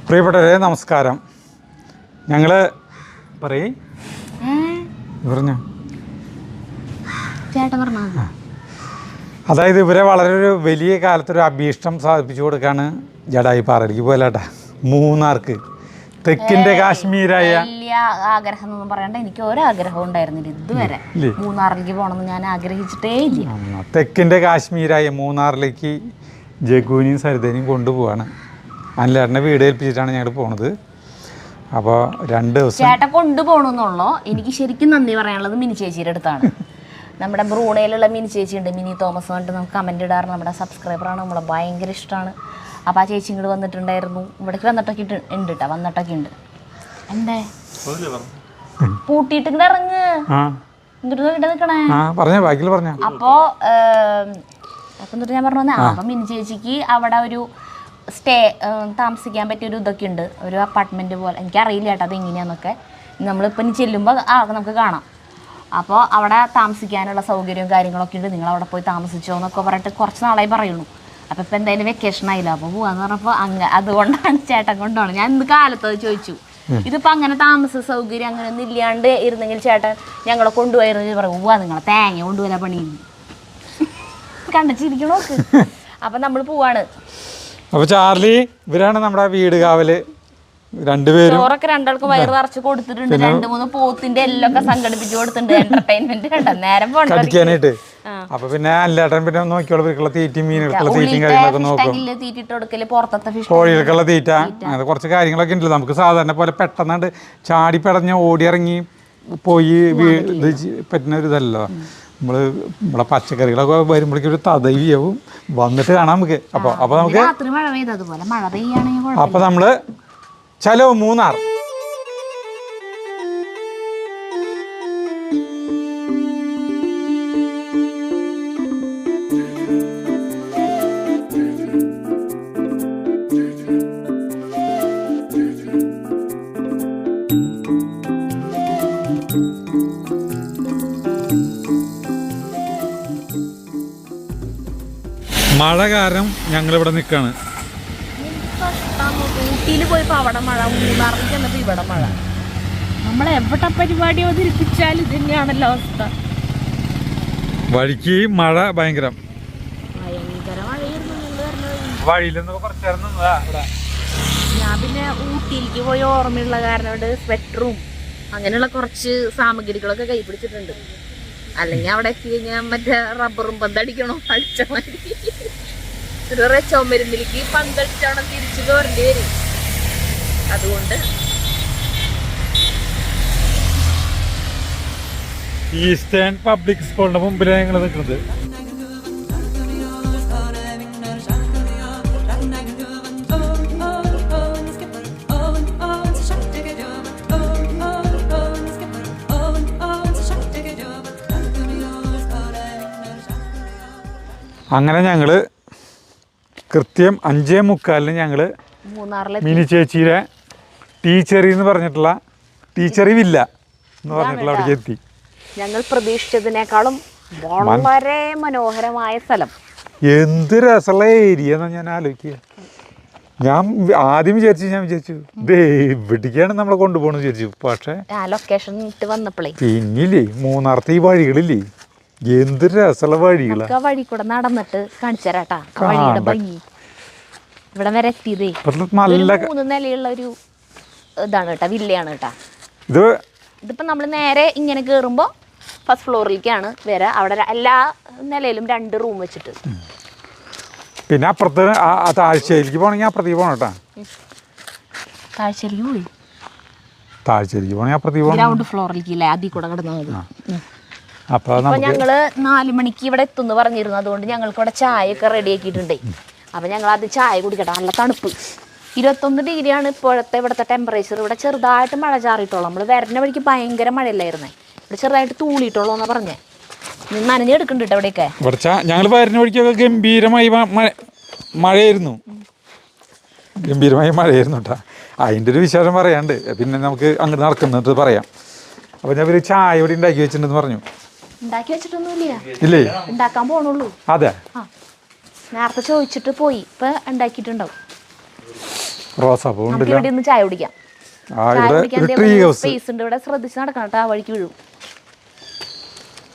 പ്രിയപ്പെട്ടവരെ നമസ്കാരം. ഞങ്ങൾ പറഞ്ഞോ അതായത് ഇവരെ വളരെ ഒരു വലിയ കാലത്തൊരു അഭീഷ്ടം സാധിപ്പിച്ചു കൊടുക്കാണ് ജഡായി പാറയിലേക്ക് പോയല്ലേട്ടാ. മൂന്നാർക്ക് തെക്കിന്റെ കാശ്മീരായ വലിയ ആഗ്രഹം എന്നൊന്നും പറയണ്ട, എനിക്ക് ഒരാഗ്രഹം ഉണ്ടായിരുന്നില്ല ഇതുവരെ മൂന്നാറിലേക്ക് പോകണമെന്ന് ഞാൻ ആഗ്രഹിച്ചിട്ടേ ഇല്ല. തെക്കിന്റെ കാശ്മീരായ മൂന്നാറിലേക്ക് ജഗുവിനെയും സരിതനെയും കൊണ്ടുപോവാണ്. അനിലേട്ടനെ വീട് ഏൽപ്പിച്ചിട്ടാണ് ഞങ്ങൾ പോണത്. അപ്പോൾ 2 ദിവസം ചേട്ടൻ കൊണ്ടുപോകണമെന്നുള്ളോ. എനിക്ക് ശരിക്കും നന്ദി പറയാനുള്ളത് മിനി ചേച്ചിയുടെ അടുത്താണ്. നമ്മുടെ ബ്രൂണയിലുള്ള മിനി ചേച്ചി ഉണ്ട്, മിനി തോമസ് പറഞ്ഞിട്ട് നമുക്ക് കമൻറ്റ് ഇടാറ്. നമ്മുടെ സബ്സ്ക്രൈബറാണ്, നമ്മളെ ഭയങ്കര ഇഷ്ടമാണ്. അപ്പോൾ ആ ചേച്ചി ഇങ്ങോട്ട് വന്നിട്ടുണ്ടായിരുന്നു, ഇവിടേക്ക് വന്നിട്ടൊക്കെ ഉണ്ട് കേട്ടോ, വന്നിട്ടൊക്കെ ഉണ്ട്. എന്തേ പൂട്ടിയിട്ട് ഇങ്ങോട്ട് ഇറങ്ങ്, ഇങ്ങോട്ട് നോക്കിട്ട് നിൽക്കണേ. അപ്പോൾ എന്നിട്ട് ഞാൻ പറഞ്ഞു വന്നേ. അപ്പം മിനി ചേച്ചിക്ക് അവിടെ ഒരു താമസിക്കാൻ പറ്റിയൊരു ഇതൊക്കെ ഉണ്ട്, ഒരു അപ്പാർട്ട്മെൻറ്റ് പോലെ. എനിക്കറിയില്ല കേട്ടോ അതെങ്ങനെയാണെന്നൊക്കെ. നമ്മളിപ്പോൾ ഇനി ചെല്ലുമ്പോൾ നമുക്ക് കാണാം. അപ്പോൾ അവിടെ താമസിക്കാനുള്ള സൗകര്യവും കാര്യങ്ങളൊക്കെ ഉണ്ട്, നിങ്ങൾ അവിടെ പോയി താമസിച്ചോ എന്നൊക്കെ പറഞ്ഞിട്ട് കുറച്ച് നാളായി പറയുള്ളൂ. അപ്പോൾ ഇപ്പോൾ എന്തായാലും വെക്കേഷൻ ആയില്ല, അപ്പോൾ പോവാന്ന് പറഞ്ഞപ്പോൾ അതുകൊണ്ടാണ് ചേട്ടൻ കൊണ്ടുപോകണം. ഞാൻ ഇന്ന് കാലത്ത് അത് ചോദിച്ചു, ഇതിപ്പോൾ അങ്ങനെ താമസ സൗകര്യം അങ്ങനെ ഒന്നും ഇല്ലാണ്ട് ഇരുന്നെങ്കിൽ ചേട്ടൻ ഞങ്ങളെ കൊണ്ടുപോയിരുന്നു പറയും. പോവാ നിങ്ങളെ തേങ്ങ കൊണ്ടുപോകാൻ പണി കണ്ടിച്ചിരിക്കണോക്ക്. അപ്പം നമ്മൾ പോവാണ്. അപ്പോൾ ചാർലി ഇവരാണ് നമ്മുടെ വീട് കാവല്. രണ്ടുപേരും ചോറൊക്കെ രണ്ടാൾക്കും വയറ് നിറച്ച് കൊടുത്തിട്ടുണ്ട്. 2-3 പോത്തിന്റെ എല്ലൊക്കെ സംഘടിപ്പിച്ചു കൊടുത്തിട്ടുണ്ട്. എന്റർടൈൻമെന്റ് കണ്ട നേരം കടിക്കാനായിട്ട്. അപ്പൊ പിന്നെ അല്ലേട്ടൻ പിന്നെ നോക്കിയോളൂ, ഇവർക്കുള്ള തീറ്റയും മീനുകൾക്കുള്ള തീറ്റയും കാര്യങ്ങളൊക്കെ നോക്കും. തീറ്റിട്ട് കൊടുക്കല്, പുറത്തത്തെ ഫിഷ്, കോഴികൾക്കുള്ള തീറ്റ, അങ്ങനെ കുറച്ച് കാര്യങ്ങളൊക്കെ ഉണ്ടല്ലോ. നമുക്ക് സാധാരണ പോലെ പെട്ടെന്നാണ്ട് ചാടി പടഞ്ഞ് ഓടിയിറങ്ങി പോയി ഇത് പറ്റുന്ന ഒരു ഇതല്ലോ. നമ്മളെ പച്ചക്കറികളൊക്കെ വരുമ്പോഴേക്കും ഒരു തദവിയാവും. വന്നിട്ട് കാണാം നമുക്ക്. അപ്പോൾ നമുക്ക് അപ്പോൾ നമ്മള് ചലോ മൂന്നാർ. മഴ കാരണം ഞങ്ങളിവിടെ നിൽക്കുകയാണ്. ഊട്ടിയിൽ പോയപ്പോൾ അവിടെ മഴ, മൂന്നാറിൽ ചെന്നപ്പോൾ ഇവിടെ മഴ. നമ്മൾ എവിടെ പരിപാടി അവതരിപ്പിച്ചാൽ ഇത് തന്നെയാണല്ലോ അവസ്ഥ. വഴിക്ക് മഴ ഭയങ്കര മഴയായിരുന്നു. ഞാൻ പിന്നെ ഊട്ടിയിലേക്ക് പോയി ഓർമ്മയുള്ള കാരണം കൊണ്ട് സ്വെറ്ററും അങ്ങനെയുള്ള കുറച്ച് സാമഗ്രികളൊക്കെ കൈ പിടിച്ചിട്ടുണ്ട്. അല്ലെങ്കിൽ അവിടെ എത്തി കഴിഞ്ഞാൽ മറ്റേ റബ്ബറും പന്തടിക്കണോ അടിച്ച മാതിരി ചുമരുന്നിലേക്ക് പന്തടിച്ചോണം തിരിച്ചു കയറേണ്ടി വരും. അതുകൊണ്ട് ഈസ്റ്റേൺ പബ്ലിക് സ്കൂളിന്റെ മുമ്പിലാണ് ഞങ്ങൾ നിൽക്കുന്നത്. അങ്ങനെ ഞങ്ങൾ കൃത്യം 5:45 ഞങ്ങൾ മിനി ചേച്ചിയുടെ ടീച്ചറി എന്ന് പറഞ്ഞിട്ടുള്ള ടീച്ചറി വില്ല എന്ന് പറഞ്ഞിട്ടുള്ള അവിടേക്ക് എത്തി. ഞങ്ങൾ പ്രതീക്ഷിച്ചതിനേക്കാളും വളരെ മനോഹരമായ സ്ഥലം. എന്ത് രസമുള്ള ഏരിയ എന്നാ ഞാൻ ആലോചിക്കുക. ഞാൻ ആദ്യം വിചാരിച്ചു ഇവിടേക്കാണ് നമ്മളെ കൊണ്ടുപോകണമെന്ന് വിചാരിച്ചു. പക്ഷേ ലൊക്കേഷൻ ഇട്ട് വന്നപ്പോഴേ പിന്നില്ലേ മൂന്നാർത്തെ ഈ വഴികളില്ലേ, എന്ത് രസമുള്ള വഴികളാ. വഴി കൂടെ നടന്നിട്ട് കാണിച്ചു തരാട്ടാ വഴിയുടെ ഭംഗി. ഇവിടെ വരെ എത്തിയതേ 3 നിലയുള്ള ഒരു ഇതാണ് കേട്ടാ, വില്ലയാണ് കേട്ടാ. ഇതിപ്പോ നമ്മൾ നേരെ ഇങ്ങനെ കേറുമ്പോ ഫസ്റ്റ് ഫ്ലോറിലേക്കാണ് വരാ. അവിടെ എല്ലാ നിലയിലും 2 റൂം വെച്ചിട്ട്. പിന്നെ അപ്പുറത്ത് താഴ്ചയിലേക്ക് പോകണമെങ്കിൽ അപ്പുറത്തേക്ക് പോകണം കേട്ടാ. താഴ്ചയിലേക്ക് പോകണമെങ്കിൽ അപ്പുറത്തേക്ക് പോകണം. ഗ്രൗണ്ട് ഫ്ലോറിലേക്ക് ഇല്ലേ, അതിൽ കൂടെ കിടന്നാൽ മതി. അപ്പൊ ഞങ്ങള് 4 മണിക്ക് ഇവിടെ എത്തുന്നു പറഞ്ഞിരുന്നു. അതുകൊണ്ട് ഞങ്ങൾക്ക് ഇവിടെ ചായ ഒക്കെ റെഡി ആക്കിയിട്ടുണ്ടേ. അപ്പൊ ഞങ്ങൾ അത് ചായ കുടിക്കട്ടെ. നല്ല തണുപ്പ്, 21 ഡിഗ്രിയാണ് ഇപ്പോഴത്തെ ഇവിടുത്തെ ടെമ്പറേച്ചർ. ഇവിടെ ചെറുതായിട്ട് മഴ ചാറിയിട്ടുള്ളൂ. നമ്മൾ വരുന്ന വഴിക്ക് ഭയങ്കര മഴയല്ലായിരുന്നേ, ഇവിടെ ചെറുതായിട്ട് തൂളിയിട്ടുള്ളൂ എന്നാ പറഞ്ഞേ. നനഞ്ഞെടുക്കുന്നുണ്ട് ഇവിടെയൊക്കെ. ഞങ്ങൾ വരുന്ന വഴിക്കൊക്കെ ഗംഭീരമായി മഴയായിരുന്നു കേട്ടാ. അതിൻ്റെ ഒരു വിശേഷം പറയാണ്ട് പിന്നെ നമുക്ക് അങ്ങോട്ട് നടക്കുന്നത് പറയാം. അപ്പോൾ ഞാൻ ഒരു ചായ ഇവിടെ ഉണ്ടാക്കി വെച്ചിട്ടുണ്ടെന്ന് പറഞ്ഞു. ഉണ്ടാക്കി വെച്ചിട്ടൊന്നുമില്ല, ഇല്ലേ, ഉണ്ടാക്കാൻ പോണുള്ളൂ. അതെ, നേരത്തെ ചോദിച്ചിട്ട് പോയി, ഇപ്പൊ ഉണ്ടാക്കിയിട്ടുണ്ടാവും. റോസാപ്പൂ നമുക്ക് ഉണ്ടല്ലോ. ഇവിടെ ഒന്ന് ചായ കുടിക്കാം. ചായ കുടിക്കാൻ സ്പേസ് ഉണ്ട് ഇവിടെ, ശ്രദ്ധിച്ച് നടക്കണം കേട്ടോ, ആ വഴിക്ക് വീഴും.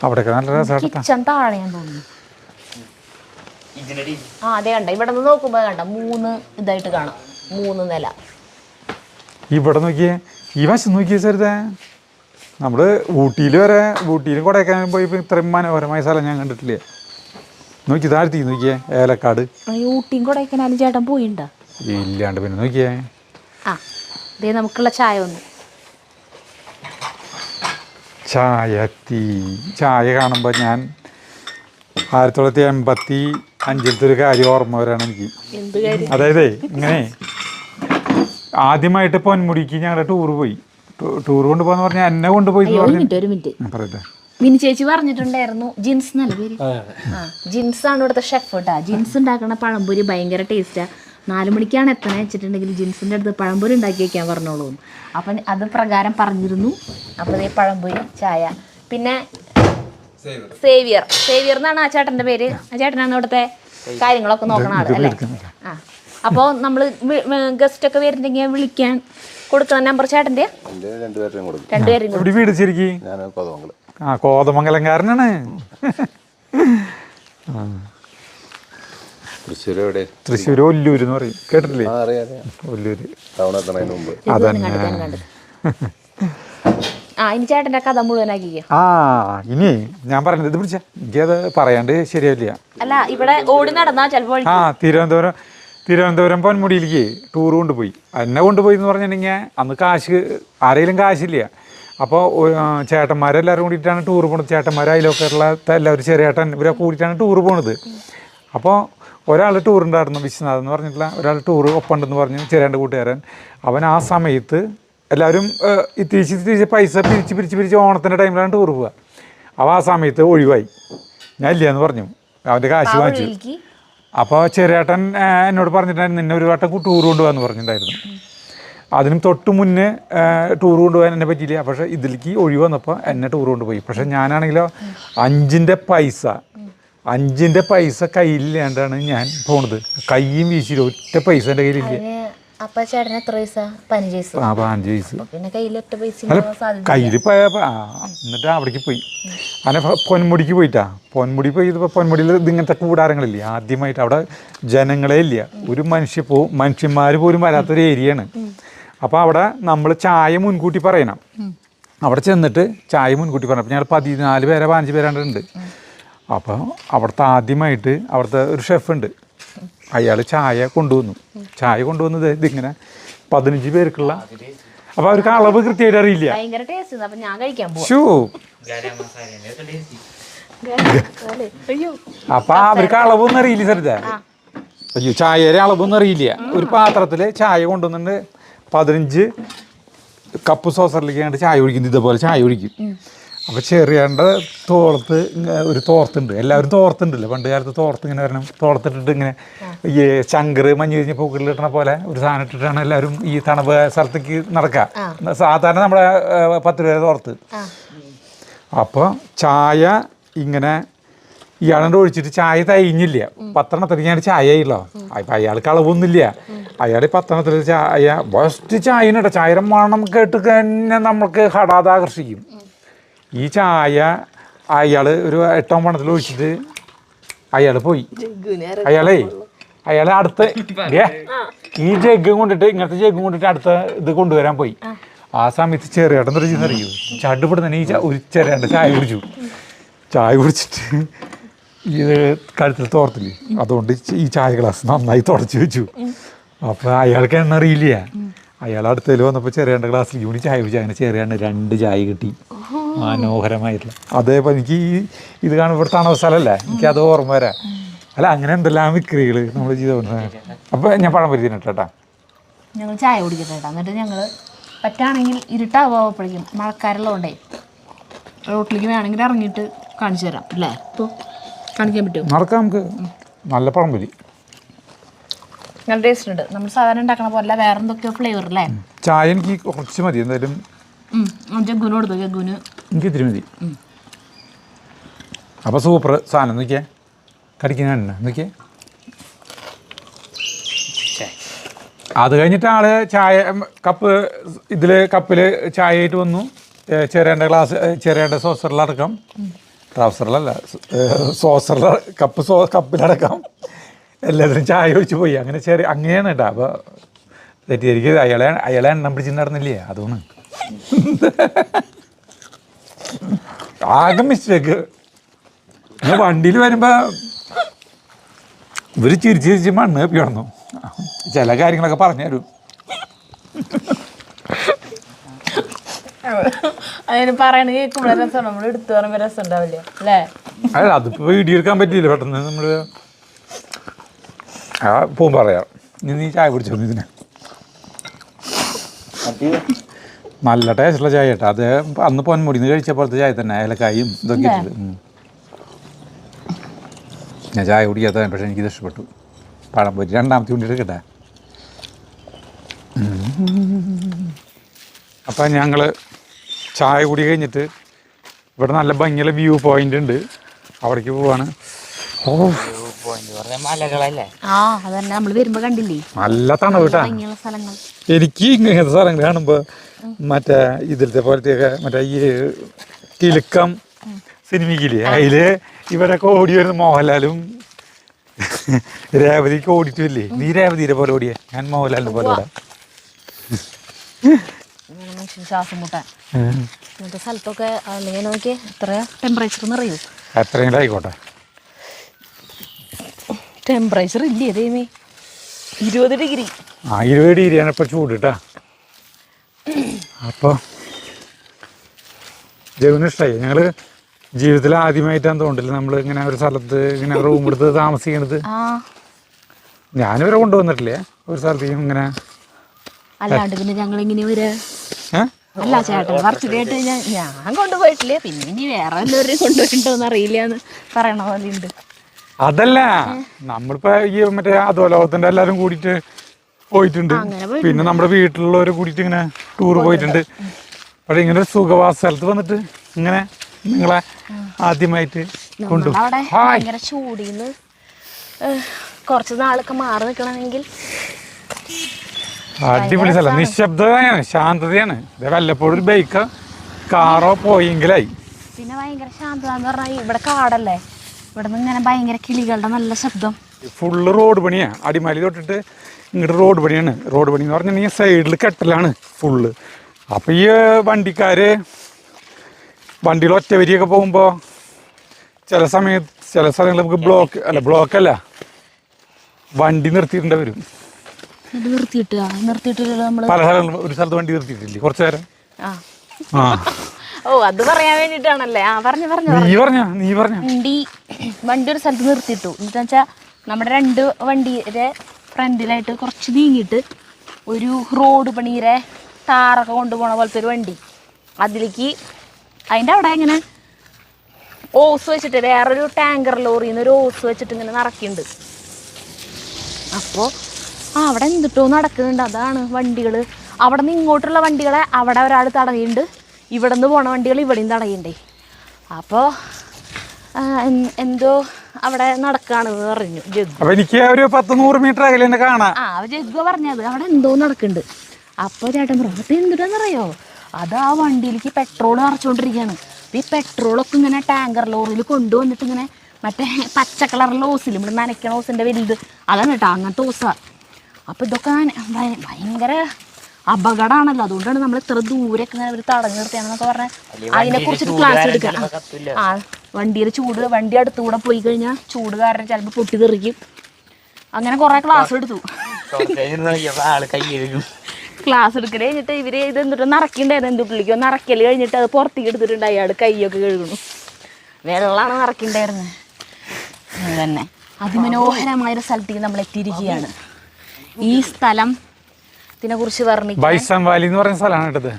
അവിടെയൊക്കെ നല്ല രസമാണ്. കിച്ചൺ താഴെയാന്ന് തോന്നുന്നു. ആ അതെ കണ്ട, ഇവിടെ നിന്ന് നോക്കുമ്പോ കണ്ട 3 ഇതായിട്ട് കാണാം, 3 നില. ഇവിടെ നോക്കിയേ, ഈ വശം നോക്കിയേ സരിതേ, നമ്മള് ഊട്ടിയിൽ വരെ, ഊട്ടിയിലും കൊടൈക്കനാലും പോയി ഇത്രയും മനോഹരമായ സ്ഥലം ഞാൻ കണ്ടിട്ടില്ലേ. നോക്കി താഴ്ത്തി നോക്കിയേ, ഏലക്കാട്. ഊട്ടിയും കൊടൈക്കനാലും ചേട്ടൻ പോയിണ്ടാ? ഇല്ലാണ്ട് പിന്നെ നോക്കിയേ. ആ ഇതേ നമുക്കുള്ള ചായ ഒന്ന്. ചായ കാണുമ്പോൾ ഞാൻ 1985 ഒരു കാര്യം ഓർമ്മ വരാണ് എനിക്ക്. അതായത് ഇങ്ങനെ ആദ്യമായിട്ട് പൊന്മുടിക്ക് ഞങ്ങൾ ടൂർ പോയി. ടൂർ കൊണ്ടുപോകാന്ന് പറഞ്ഞാൽ എന്നെ കൊണ്ടുപോയി പറയട്ടെ. മിനി ചേച്ചി പറഞ്ഞിട്ടുണ്ടായിരുന്നു, ജിൻസ് എന്നല്ല പേര്, ജിൻസ് ആണ് ഇവിടുത്തെ ഷെഫ് കേട്ടാ. ജിൻസ് ഉണ്ടാക്കുന്ന പഴംപൊരി ഭയങ്കര ടേസ്റ്റാ. 4 മണിക്കാണ് എത്തണ വെച്ചിട്ടുണ്ടെങ്കിൽ ജിൻസിൻ്റെ അടുത്ത് പഴംപൊരി ഉണ്ടാക്കി വയ്ക്കാൻ പറഞ്ഞോളൂ. അപ്പം അത് പ്രകാരം പറഞ്ഞിരുന്നു. അപ്പോൾ ഇതേ പഴംപൊരി, ചായ, പിന്നെ സേവിയർ എന്നാണ് ആ ചേട്ടൻ്റെ പേര്. ആ ചേട്ടനാണ് ഇവിടുത്തെ കാര്യങ്ങളൊക്കെ നോക്കണ ആള് അല്ലേ. ആ അപ്പോൾ നമ്മൾ ഗസ്റ്റ് ഒക്കെ വരുന്നുണ്ടെങ്കിൽ വിളിക്കാൻ കൊടുക്കണ നമ്പർ ചേട്ടൻ്റെ? 2 വീട് ശരിക്കും കോതമംഗലംകാരനാണ്. തൃശ്ശൂർ ഒല്ലൂര് എന്ന് പറയും, കേട്ടിട്ടില്ലേ? ഒല്ലൂര്. ഇനി ഞാൻ പറഞ്ഞത് ഇത് പിടിച്ച എനിക്കത് പറയാണ്ട് ശരിയാവില്ല. അല്ല ഇവിടെ ഓടി നടന്നാ ചിലപ്പോ തിരുവനന്തപുരം പൊന്മുടിയിലേക്ക് ടൂർ കൊണ്ടുപോയി. എന്നെ കൊണ്ടുപോയി എന്ന് പറഞ്ഞിട്ടുണ്ടെങ്കിൽ അന്ന് ആരെങ്കിലും കാശില്ല. അപ്പോൾ ചേട്ടന്മാരെല്ലാവരും കൂടിയിട്ടാണ് ടൂർ പോകുന്നത്. ചേട്ടന്മാരായാലൊക്കെ ഉള്ള എല്ലാവരും ചെറിയേട്ടൻ ഇവരെ കൂടിയിട്ടാണ് ടൂർ പോകുന്നത്. അപ്പോൾ ഒരാൾ ടൂർ ഉണ്ടായിരുന്നു, വിശ്വനാഥ് എന്ന് പറഞ്ഞിട്ടുള്ള ഒരാൾ ടൂർ ഒപ്പമുണ്ടെന്ന് പറഞ്ഞു, ചെറിയാണ്ട് കൂട്ടുകാരൻ. അവൻ ആ സമയത്ത് എല്ലാവരും തിരിച്ച് പൈസ പിരിച്ച് ഓണത്തിൻ്റെ ടൈമിലാണ് ടൂർ പോവുക. അപ്പോൾ ആ സമയത്ത് ഒഴിവായി. ഞാൻ ഇല്ല എന്ന് പറഞ്ഞു, അവൻ്റെ കാശ് വാങ്ങിച്ചു. അപ്പോൾ ചെറിയേട്ടൻ എന്നോട് പറഞ്ഞിട്ടുണ്ടായിരുന്നു, നിന്നെ ഒരു വട്ടം ടൂർ കൊണ്ടുപോകാമെന്ന് പറഞ്ഞിട്ടുണ്ടായിരുന്നു. അതിനും തൊട്ട് മുന്നേ ടൂർ കൊണ്ടുപോകാൻ എന്നെ പറ്റിയില്ല. പക്ഷേ ഇതിലേക്ക് ഒഴിവ് വന്നപ്പോൾ എന്നെ ടൂർ കൊണ്ടുപോയി. പക്ഷേ ഞാനാണെങ്കിലോ 5 പൈസ കയ്യിലില്ലാണ്ടാണ് ഞാൻ പോണത്. കയ്യും വീശില്ല, ഒറ്റ പൈസ എൻ്റെ കയ്യിലില്ല. 15 വയസ്സ്. കയ്യിൽ എന്നിട്ട് അവിടേക്ക് പോയി. അങ്ങനെ പൊന്മുടിക്ക് പോയിട്ടാ. പൊന്മുടി പോയി. പൊന്മുടിയിൽ ഇങ്ങനത്തെ കൂടാരങ്ങളില്ലേ, ആദ്യമായിട്ട് അവിടെ ജനങ്ങളെ ഇല്ല, ഒരു മനുഷ്യന്മാർ പോലും വരാത്തൊരു ഏരിയയാണ്. അപ്പോൾ അവിടെ നമ്മൾ ചായ മുൻകൂട്ടി പറയണം. അവിടെ ചെന്നിട്ട് ചായ മുൻകൂട്ടി പറയണം. അപ്പോൾ ഞങ്ങൾ 14 പേരെ 15 പേരാണ്ട്. അപ്പോൾ അവിടുത്തെ ആദ്യമായിട്ട് അവിടുത്തെ ഒരു ഷെഫുണ്ട്, അയാൾ ചായ കൊണ്ടുവന്നത് ഇതിങ്ങനെ 15 പേർക്കുള്ള. അപ്പോൾ അവർക്ക് അളവ് കൃത്യമായിട്ട് അറിയില്ല. അപ്പോൾ അവർക്ക് അളവൊന്നും അറിയില്ല സരിത. അയ്യോ, ചായയുടെ അളവൊന്നും അറിയില്ല. ഒരു പാത്രത്തിൽ ചായ കൊണ്ടുവന്നിട്ട് 15 കപ്പ് സോസറിലേക്ക് ചായ ഒഴിക്കുന്നു. ഇതേപോലെ ചായ ഒഴിക്കും. അപ്പോൾ ചെറിയാണ്ട് തോളത്ത് ഒരു തോർത്തുണ്ട്. എല്ലാവരും തോർത്തുണ്ടല്ലോ, പണ്ട് കാലത്ത് തോർത്ത് ഇങ്ങനെ വരണം. തോർത്തിട്ടിട്ട് ഇങ്ങനെ ഈ ശങ്കർ മഞ്ഞ് കഴിഞ്ഞ് പൂക്കളിൽ ഇട്ടണ പോലെ ഒരു സാധനം ഇട്ടിട്ടാണ് എല്ലാവരും ഈ തണുപ്പ് സ്ഥലത്തേക്ക് നടക്കുക. സാധാരണ നമ്മുടെ 10 രൂപ തോർത്ത്. അപ്പോൾ ചായ ഇങ്ങനെ ഇയാളുടെ ഒഴിച്ചിട്ട് ചായ തയ്ഞ്ഞില്ല. 10 എണ്ണത്തിൽ ഞാൻ ചായ ആയില്ലോ. അപ്പം അയാൾക്ക് അളവൊന്നുമില്ല. അയാൾ 10 എണ്ണത്തിൽ ചായ ഫസ്റ്റ് ചായനുണ്ടോ, ചായയുടെ മണം കേട്ട് തന്നെ നമുക്ക് ഹഠാത് ആകർഷിക്കും. ഈ ചായ അയാൾ ഒരു 8 പണത്തിൽ ഒഴിച്ചിട്ട് അയാൾ പോയി. അയാളെ അടുത്ത ഈ ജഗ്ഗും കൊണ്ടിട്ട്, ഇങ്ങനത്തെ ജഗ്ഗും കൊണ്ടിട്ട് അടുത്ത ഇത് കൊണ്ടുവരാൻ പോയി. ആ സമയത്ത് ചെറിയേട്ടൻ അറിയൂ, ചടുപടി തന്നെ ഒരു ചെറിയാണ്ട് ചായ കുടിച്ചിട്ട് ഇത് കഴുത്തിൽ തോർത്തില്ലേ, അതുകൊണ്ട് ഈ ചായ ഗ്ലാസ് നന്നായി തുടച്ച് വെച്ചു. അപ്പോൾ അയാൾക്ക് എണ്ണ അറിയില്ല. അയാൾ അടുത്തതിൽ വന്നപ്പോൾ ചെറിയാണ്ട് ഗ്ലാസ്സിലേക്ക് കൂടി ചായ കുടിച്ചു. അങ്ങനെ ചെറിയാണ്ട് 2 ചായ കിട്ടി, മനോഹരമായിട്ടുള്ള. അതേപോലെ എനിക്ക് ഇത് കാണുമ്പോൾ ഇവിടെ തണുത്ത സ്ഥലമല്ലേ, എനിക്കത് ഓർമ്മ വരാം. അല്ല, അങ്ങനെ എന്തെല്ലാം വിക്രികൾ നമ്മുടെ ജീവിതം. അപ്പോൾ ഞാൻ പഴം പരിചയം കേട്ടാ, ഞങ്ങൾ ചായ കുടിക്കട്ടെ. എന്നിട്ട് ഞങ്ങൾ പറ്റുകയാണെങ്കിൽ ഇരുട്ടാവുമ്പോഴേക്കും മഴക്കാരുള്ളതുകൊണ്ടേ റോട്ടിലേക്ക് വേണമെങ്കിൽ ഇറങ്ങിയിട്ട് കാണിച്ചു തരാം അല്ലേ. ഇപ്പോൾ കാണിക്കാൻ പറ്റുമോ? നടക്കാം നമുക്ക്. നല്ല പഴംപൊരി നല്ല ടേസ്റ്റ് ഉണ്ട്. നമ്മൾ സാധാരണ ഉണ്ടാക്കണ പോലെ വേറെ എന്തൊക്കെയോ ഫ്ലേവർ അല്ലേ. ചായ എനിക്ക് കുറച്ച് മതി എന്തായാലും. ജഗ്ഗുന് കൊടുത്തു, ജഗ്ഗുന് എനിക്ക് ഇത്തിരി മതി. അപ്പോൾ സൂപ്പർ സാധനം നോക്കിയേ, കടിക്കുന്ന എണ്ണ നോക്കിയേ. അത് കഴിഞ്ഞിട്ട് ആള് ചായ കപ്പ് ഇതിൽ കപ്പിൽ ചായ ആയിട്ട് വന്നു. ചെറിയേണ്ട ഗ്ലാസ് ചെറിയേണ്ട സോസറിലടക്കം, ട്രൗസറിലല്ല സോസറിൽ കപ്പിലടക്കം എല്ലാത്തിനും ചായ ഒഴിച്ച് പോയി. അങ്ങനെ അങ്ങനെയാണ് കേട്ടോ. അപ്പോൾ തെറ്റിദ്ധരിക്ക് അയാളെ എണ്ണം പിടിച്ച് നടന്നില്ലേ, അതൊന്ന് ആകെ മിസ്റ്റേക്ക്. വണ്ടിയിൽ വരുമ്പോൾ ഇവർ ചിരിച്ച് മണ്ണ് കിടന്നു. ചില കാര്യങ്ങളൊക്കെ പറഞ്ഞു തരും. അതിന് പറയണ കേൾക്കുമ്പോൾ രസം, നമ്മൾ എടുത്തു പറയുമ്പോൾ രസം ഉണ്ടാവില്ല അല്ലേ? അല്ല, അതിപ്പോൾ വീഡിയോ എടുക്കാൻ പറ്റിയില്ല. പെട്ടെന്ന് നമ്മൾ പോകും പറയാം. നീ ചായ കുടിച്ചോ ഇതിന്? നല്ല ടേസ്റ്റുള്ള ചായ കേട്ടോ. അത് അന്ന് പൊന്മുടിന്ന് കഴിച്ച പോലത്തെ ചായ തന്നെ, ഏലക്കായും ഇതൊക്കെ ഇട്ടത്. ഞാൻ ചായ കുടിക്കാത്ത, പക്ഷേ എനിക്കിത് ഇഷ്ടപ്പെട്ടു. പഴം പൊരി രണ്ടാമത്തെ കുണ്ടി എടുക്കട്ടെ. അപ്പം ഞങ്ങൾ ചായ കുടി കഴിഞ്ഞിട്ട് ഇവിടെ നല്ല ഭംഗിയുള്ള വ്യൂ പോയിന്റ് ഉണ്ട്, അവിടേക്ക് പോവാണ്. നല്ല തണവ് കേട്ടാ. എനിക്ക് ഇങ്ങനത്തെ സ്ഥലങ്ങൾ കാണുമ്പോൾ മറ്റേ ഇതിലത്തെ പോലത്തെയൊക്കെ മറ്റേ ഈ കിലുക്കം സിനിമയ്ക്കില്ലേ, അതില് ഇവരൊക്കെ ഓടി വരുന്ന മോഹൻലാലും രേവതിക്ക് ഓടിട്ടില്ലേ. നീ രേവതിയുടെ പോലെ ഓടിയ, ഞാൻ മോഹൻലാലിന്റെ പോലെ ഓടാം. ശ്വാസം മുട്ടാൻ ഇങ്ങനത്തെ സ്ഥലത്തൊക്കെ അല്ലെങ്കിൽ നോക്കിയേ എത്ര ടെമ്പറേച്ചർ എന്നറിയൂ. എത്രയെങ്കിലും ആയിക്കോട്ടെ, ടെമ്പറേച്ചർ ഇല്ലേ ദൈവമേ, 20 ഡിഗ്രി. 20 ഡിഗ്രിയാണ് ഇപ്പൊ ചൂട് കേട്ടാ. അപ്പോൾ ജഗുന് ഇഷ്ടമായി. ഞങ്ങള് ജീവിതത്തിൽ ആദ്യമായിട്ടാന്ന് തോന്നില്ല നമ്മൾ ഇങ്ങനെ ഒരു സ്ഥലത്ത് ഇങ്ങനെ റൂം എടുത്ത് താമസിക്കണത്. ഞാനിവരെ കൊണ്ടുവന്നിട്ടില്ലേ ഒരു സ്ഥലത്തേക്കും ഇങ്ങനെ. അല്ലാണ്ട് പിന്നെ ഞങ്ങൾ ഇങ്ങനെ അല്ല ചേട്ടൻ പറച്ചിലായിട്ട് ഞാൻ കൊണ്ടുപോയിട്ടില്ലേ, പിന്നെ ഇനി വേറെ എല്ലാവരെയും കൊണ്ടുപോയിട്ടുണ്ടോന്ന് അറിയില്ലാന്ന് പറയണ പോലെ ഉണ്ട്. അതല്ല, നമ്മളിപ്പോ ഈ മറ്റേ അധോലോകത്തിന്റെ എല്ലാരും കൂടിയിട്ട് പോയിട്ടുണ്ട്. പിന്നെ നമ്മുടെ വീട്ടിലുള്ളവരെ കൂടിയിട്ട് ഇങ്ങനെ ടൂർ പോയിട്ടുണ്ട്. പക്ഷെ ഇങ്ങനെ ഒരു സുഖവാസ സ്ഥലത്ത് വന്നിട്ട് ഇങ്ങനെ നിങ്ങളെ ആദ്യമായിട്ട് ഭയങ്കര ചൂടിന്ന് കുറച്ച് നാളൊക്കെ മാറി നിൽക്കണമെങ്കിൽ അടിപൊളി സ്ഥലം. നിശബ്ദതയാണ്, ശാന്തതയാണ്. വല്ലപ്പോഴും ഒരു ബൈക്കോ കാറോ പോയെങ്കിലായി. പിന്നെ ഭയങ്കര ശാന്തത എന്ന് പറഞ്ഞാൽ ഇവിടെ കാടല്ലേ, ഇവിടെ നിന്ന് ഇങ്ങനെ ഭയങ്കര കിളികളുടെ നല്ല ശബ്ദം. ഫുള്ള് റോഡ് പണിയാ, അടിമാലി തൊട്ടിട്ട് ഇങ്ങോട്ട് റോഡ് പണിയാണ്. റോഡ് പണി എന്ന് പറഞ്ഞിട്ടുണ്ടെങ്കിൽ സൈഡിൽ കെട്ടലാണ് ഫുള്ള്. അപ്പോൾ ഈ വണ്ടിയിൽ ഒറ്റവരിയൊക്കെ പോകുമ്പോൾ ചില സ്ഥലങ്ങളിൽ നമുക്ക് ബ്ലോക്കല്ല വണ്ടി നിർത്തിയിട്ടുണ്ട് വരും. പല സ്ഥലങ്ങളും ഒരു സ്ഥലത്ത് വണ്ടി നിർത്തിയിട്ടില്ലേ കുറച്ചു നേരം. ഓ, അത് പറയാൻ വേണ്ടിട്ടാണല്ലേ. നീ പറഞ്ഞ വണ്ടി ഒരു സ്ഥലത്ത് നിർത്തിയിട്ടു. എന്താ വെച്ചാൽ നമ്മുടെ 2 വണ്ടിയുടെ ഫ്രണ്ടിലായിട്ട് കുറച്ച് നീങ്ങിയിട്ട് ഒരു റോഡ് പണിയുടെ ടാറൊക്കെ കൊണ്ടുപോകണ പോലത്തെ ഒരു വണ്ടി, അതിലേക്ക് അതിൻ്റെ അവിടെ ഇങ്ങനെ ഓസ് വെച്ചിട്ട് വേറൊരു ടാങ്കർ ലോറിയിൽ നിന്ന് ഒരു ഓസ് വെച്ചിട്ട് ഇങ്ങനെ നിറക്കുന്നുണ്ട്. അപ്പോൾ അവിടെ എന്തിട്ടോ നടക്കുന്നുണ്ട്. അതാണ് വണ്ടികൾ അവിടെ നിന്ന് ഇങ്ങോട്ടുള്ള വണ്ടികളെ അവിടെ ഒരാൾ തടയുന്നുണ്ട്, ഇവിടെ നിന്ന് പോണ വണ്ടികൾ ഇവിടെയും തടയുന്നുണ്ടേ. അപ്പോൾ എന്തോ അവിടെ നടക്കാണെന്ന് പറഞ്ഞു ജഗ്ഗു. എനിക്ക് ഒരു 10-100 മീറ്റർ അകലെ കാണാം. ജഗ്ഗു പറഞ്ഞത് അവിടെ എന്തോ നടക്കുന്നുണ്ട്. അപ്പോൾ ചേട്ടൻ പറഞ്ഞു അത് എന്തിട്ടാന്നറിയോ, അത് ആ വണ്ടിയിലേക്ക് പെട്രോൾ നിറച്ചുകൊണ്ടിരിക്കുകയാണ്. ഈ പെട്രോളൊക്കെ ഇങ്ങനെ ടാങ്കർ ലോറിയിൽ കൊണ്ടുവന്നിട്ട് ഇങ്ങനെ മറ്റേ പച്ച കളറിലെ ഓസിൽ നമ്മൾ നനയ്ക്കണ ഓസിൻ്റെ വലുത് അതാണ് കേട്ടോ, അങ്ങനത്തെ ഓസാണ്. അപ്പോൾ ഇതൊക്കെ ഭയങ്കര അപകടമാണല്ലോ, അതുകൊണ്ടാണ് നമ്മൾ ഇത്ര ദൂരെയൊക്കെ ഇങ്ങനെ ഒരു തടഞ്ഞു നിർത്തിയാണെന്നൊക്കെ പറഞ്ഞാൽ അതിനെക്കുറിച്ചിട്ട് ക്ലാസ് എടുക്കണം. വണ്ടിയുടെ ചൂട്, വണ്ടി അടുത്തുകൂടെ പോയി കഴിഞ്ഞാൽ ചൂട് കാരണം ചിലപ്പോൾ പൊട്ടിത്തെറിക്കും. അങ്ങനെ കുറേ ക്ലാസ് എടുത്തു. ക്ലാസ് എടുക്കൽ കഴിഞ്ഞിട്ട് ഇവർ ഇത് എന്നിട്ട് നിറയ്ക്കണ്ടായിരുന്നു. എന്തുള്ളിക്കോ നിറയ്ക്കൽ കഴിഞ്ഞിട്ട് അത് പുറത്തേക്ക് എടുത്തിട്ടുണ്ട്. അയാൾ കൈയൊക്കെ കഴുകണു. വെള്ളമാണ് നിറയ്ക്കണ്ടായിരുന്നത്. തന്നെ അതിമനോഹരമായൊരു സ്ഥലത്തേക്ക് നമ്മൾ എത്തിയിരിക്കുകയാണ്. ഈ സ്ഥലത്തിനെ കുറിച്ച് പറഞ്ഞു ബൈസൺ വാലി എന്ന് പറയുന്ന സ്ഥലമാണ് കേട്ടത്.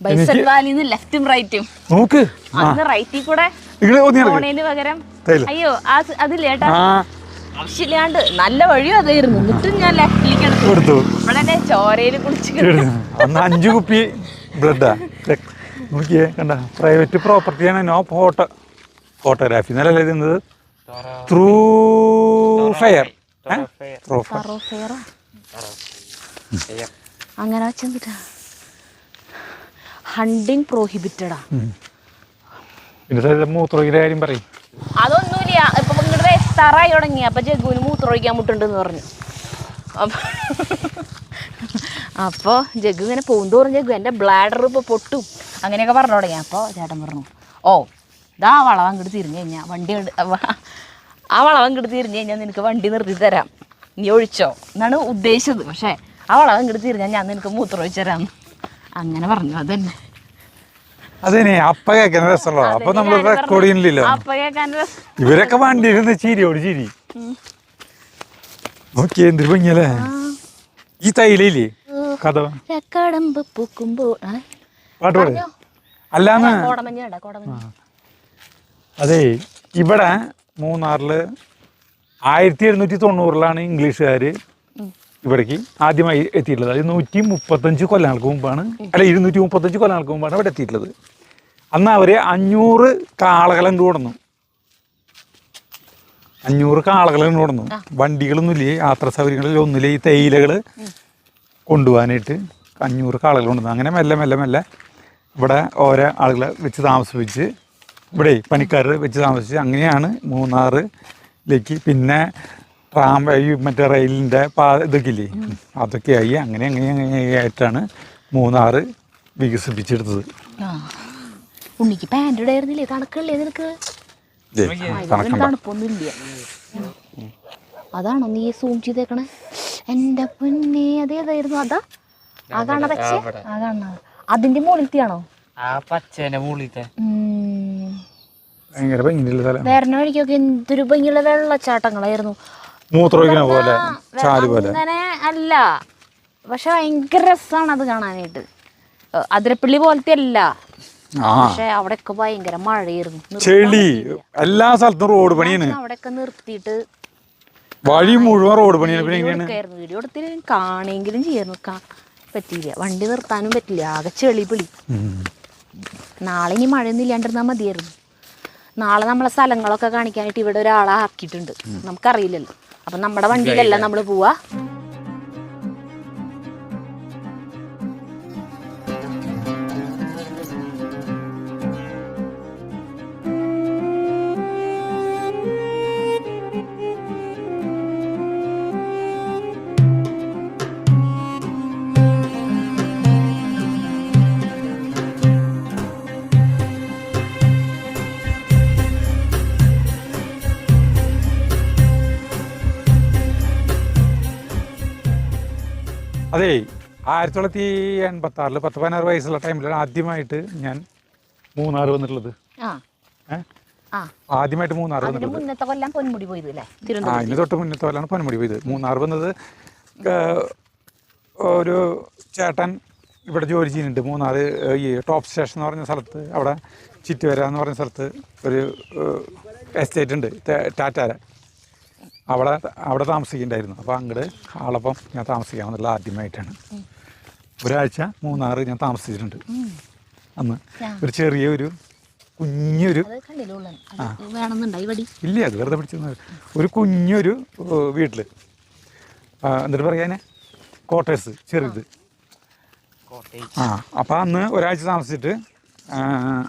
ബൈസൺ വാലിന്ന് ലെഫ്റ്റും റൈറ്റും നോക്ക്, അന്ന് റൈറ്റിൽ കൂടെ പോണേന് പകരം അയ്യോ അതില്ല ചേട്ടാ, ആവശ്യമില്ലാണ്ട് നല്ല വഴിയും അതായിരുന്നു. എന്നിട്ടും ഞാൻ ലെഫ്റ്റിലേക്ക് എടുത്തു. ഇവിടെ ചോരയിൽ കുളിച്ച് 5 കുപ്പി ബ്ലഡാ. നോക്കിയേ കണ്ട, പ്രൈവറ്റ് പ്രോപ്പർട്ടിയാണ്. നോ ഫോട്ടോഗ്രാഫി എന്നല്ല എഴുതുന്നത്. ത്രൂ ഫെയർ അങ്ങനെ വെച്ചാ ഹണ്ടിങ് പ്രോഹിബിറ്റഡാ. പിന്നെ മൂത്രമൊഴിയുടെ കാര്യം പറയും. അതൊന്നുമില്ല. ഇപ്പൊ ഇങ്ങോട്ട് എത്താറായി തുടങ്ങി. അപ്പൊ ജഗ്ഗുവിന് മൂത്രമൊഴിക്കാൻ മുട്ടുണ്ടെന്ന് പറഞ്ഞു. അപ്പോൾ ജഗ്ഗു ഇങ്ങനെ പോകുന്തോറും ജഗ്ഗു എൻ്റെ ബ്ലാഡർ ഇപ്പോൾ പൊട്ടും അങ്ങനെയൊക്കെ പറഞ്ഞു തുടങ്ങി. അപ്പോൾ ചേട്ടൻ പറഞ്ഞു, ഓ ഇതാ വളവ് അങ്ങോട്ട് തിരിഞ്ഞു കഴിഞ്ഞാൽ വണ്ടി ആ വളവ് അങ്ങോട്ട് തിരിഞ്ഞു കഴിഞ്ഞാൽ നിനക്ക് വണ്ടി നിർത്തി തരാം, നീ ഒഴിച്ചോ എന്നാണ് ഉദ്ദേശിച്ചത്. പക്ഷേ ആ വളവ് അങ്ങോട്ട് തിരിഞ്ഞാൽ ഞാൻ നിനക്ക് മൂത്രം ഒഴിച്ചു തരാം അങ്ങനെ പറഞ്ഞു. അതന്നെ അതന്നെ അപ്പ കേൾക്കാൻ രസമുള്ളൂ. അപ്പൊ നമ്മൾ റെക്കോർഡ് ചെയ്യുന്നില്ലല്ലോ. അപ്പ കേൾക്കാൻ രസം. ഇവരൊക്കെ വണ്ടി ഇരുന്ന് ചിരിയോട് ചിരി ഓക്കെ. എന്തൊരു ഭംഗിയല്ലേ ഈ തൈലയില്ലേ കഥ പാട്ട് പാട്. അല്ലാന്ന് അതെ, ഇവിടെ മൂന്നാറില് 1790 ഇംഗ്ലീഷുകാർ ഇവിടേക്ക് ആദ്യമായി എത്തിയിട്ടുള്ളത്. അത് 135 കൊല്ലങ്ങൾക്ക് മുമ്പാണ്, അല്ല 235 കൊല്ലങ്ങൾക്ക് മുമ്പാണ് ഇവിടെ എത്തിയിട്ടുള്ളത്. അന്ന് അവര് 500 കാളകളെ കൊണ്ടുവന്നു. 500 കാളകളെ കൊണ്ടുവന്നു. വണ്ടികളൊന്നുമില്ലേ, യാത്രാ സൗകര്യങ്ങളിലൊന്നുമില്ല. ഈ തേയിലകൾ കൊണ്ടുപോകാനായിട്ട് 500 കാളകൾ കൊണ്ടുവന്നു. അങ്ങനെ മെല്ലെ മെല്ലെ മെല്ലെ ഇവിടെ ഓരോ ആളുകളെ വെച്ച് താമസിപ്പിച്ച്, ഇവിടെ പണിക്കാർ വെച്ച് താമസിച്ച് അങ്ങനെയാണ് മൂന്നാറിലേക്ക് പിന്നെ മറ്റേ റെയിലിൻ്റെ ഇതൊക്കെ ഇല്ലേ അതൊക്കെയായി. അങ്ങനെ അങ്ങനെ അങ്ങനെയായിട്ടാണ് മൂന്നാറ് വികസിപ്പിച്ചെടുത്തത്. ഉണ്ണിക്ക് പാൻറ് ഇടായിരുന്നില്ലേ? തണുക്കല്ലേ നിനക്ക്? തണുപ്പൊന്നുമില്ല. അതാണോ നീ സൂം ചെയ്തേക്കണേ? എൻ്റെ പൊന്നേ, അതേതായിരുന്നു? അതാ ആ കാണ പക്ഷേ ആ കാണ അതിന്റെ മുകളിലത്തെയാണോ? ഭയങ്കര ഭംഗിയുള്ള സ്ഥലം. വേറെ വഴിക്കൊക്കെ എന്തൊരു ഭംഗിയുള്ള വെള്ളച്ചാട്ടങ്ങളായിരുന്നു. മൂത്രമൊഴിക്കണ പോലെ ചാല് പോലെ അങ്ങനെ അല്ല, പക്ഷെ ഭയങ്കര രസമാണ് അത് കാണാനായിട്ട്. അതിരപ്പള്ളി പോലത്തെ അല്ല, പക്ഷെ അവിടെയൊക്കെ ഭയങ്കര മഴയായിരുന്നു. ചെളി എല്ലാ സ്ഥലത്തും റോഡ് പണിയാണ്. അവിടെയൊക്കെ നിർത്തിയിട്ട് വഴി മുഴുവൻ റോഡ് പണിയാണ്. വീഡിയോ എടുത്തിട്ട് കാണുമെങ്കിലും ചെയ്യായിരുന്നു, പറ്റിയില്ല. വണ്ടി നിർത്താനും പറ്റില്ല, ആകെ ചെളി പിളി. നാളെ ഇനി മഴയൊന്നും ഇല്ലാണ്ടിരുന്നാൽ മതിയായിരുന്നു. നാളെ നമ്മളെ സ്ഥലങ്ങളൊക്കെ കാണിക്കാനായിട്ട് ഇവിടെ ഒരാളെ ആക്കിയിട്ടുണ്ട്, നമുക്കറിയില്ലല്ലോ. അപ്പം നമ്മുടെ വണ്ടിയിലല്ല നമ്മൾ പോവാ. അതെ, 1986 16 വയസ്സുള്ള ടൈമിലാണ് ആദ്യമായിട്ട് ഞാൻ മൂന്നാർ വന്നിട്ടുള്ളത്. ആദ്യമായിട്ട് മൂന്നാർ വന്നിട്ടുള്ളത്. ഇതിന് തൊട്ട് മുന്നത്തെ കൊല്ലാണ് പൊന്മുടി പോയത്. മൂന്നാർ വന്നത് ഒരു ചേട്ടൻ ഇവിടെ ജോലി ചെയ്യുന്നുണ്ട് മൂന്നാർ ഈ ടോപ്പ് സ്റ്റേഷൻ എന്ന് പറഞ്ഞ സ്ഥലത്ത്. അവിടെ ചിറ്റുവര എന്ന് പറഞ്ഞ സ്ഥലത്ത് ഒരു എസ്റ്റേറ്റ് ഉണ്ട്, ടാറ്റാര. അവിടെ താമസിക്കുന്നുണ്ടായിരുന്നു. അപ്പോൾ അങ്ങോട്ട് ആളപ്പം ഞാൻ താമസിക്കാൻ വന്നിട്ടുള്ള ആദ്യമായിട്ടാണ്. ഒരാഴ്ച മൂന്നാറ് ഞാൻ താമസിച്ചിട്ടുണ്ട്. അന്ന് ഒരു ചെറിയൊരു കുഞ്ഞൊരു ഇല്ല, അത് വെറുതെ പിടിച്ചിരുന്നത് ഒരു കുഞ്ഞൊരു വീട്ടിൽ, എന്നിട്ട് പറയാനെ ക്വാർട്ടേഴ്സ് ചെറിയത്. അപ്പം അന്ന് ഒരാഴ്ച താമസിച്ചിട്ട്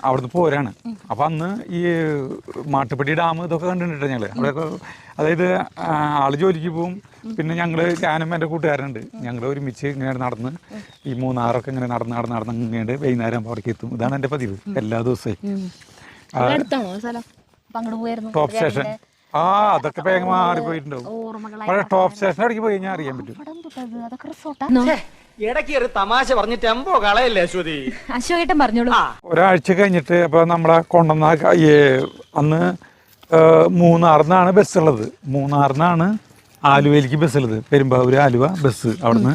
അവിടുന്ന് പോരാണ്. അപ്പം അന്ന് ഈ മാട്ടുപ്പെട്ടി ഡാം ഇതൊക്കെ കണ്ടിട്ടുണ്ട് ഞങ്ങൾ. അവിടെയൊക്കെ അതായത് ആള് ജോലിക്ക് പോവും, പിന്നെ ഞാനും എൻ്റെ കൂട്ടുകാരുണ്ട്, ഞങ്ങൾ ഒരുമിച്ച് ഇങ്ങനെ നടന്ന് ഈ മൂന്നാറൊക്കെ ഇങ്ങനെ നടന്ന് ഇങ്ങനെ വൈകുന്നേരം അവിടേക്ക് എത്തും. ഇതാണ് എൻ്റെ പതിവ് എല്ലാ ദിവസവും. ടോപ്പ് സ്റ്റേഷൻ അതൊക്കെ വേഗം മാറിപ്പോയിട്ടുണ്ടാവും. പക്ഷേ ടോപ്പ് സ്റ്റേഷൻ അവിടേക്ക് പോയി കഴിഞ്ഞാൽ അറിയാൻ പറ്റും. തമാശ പറഞ്ഞ് ടെമ്പോ കളയല്ലേ അശ്വതി? അശോകേട്ടൻ പറഞ്ഞോളൂ. ഒരാഴ്ച കഴിഞ്ഞിട്ട് അപ്പോൾ നമ്മളെ കൊണ്ടുവന്ന അന്ന് മൂന്നാറിനാണ് ബസ് ഉള്ളത്. മൂന്നാറിനാണ് ആലുവയിലേക്ക് ബസ് ഉള്ളത്. പെരുമ്പാവൂർ ആലുവ ബസ്. അവിടുന്ന്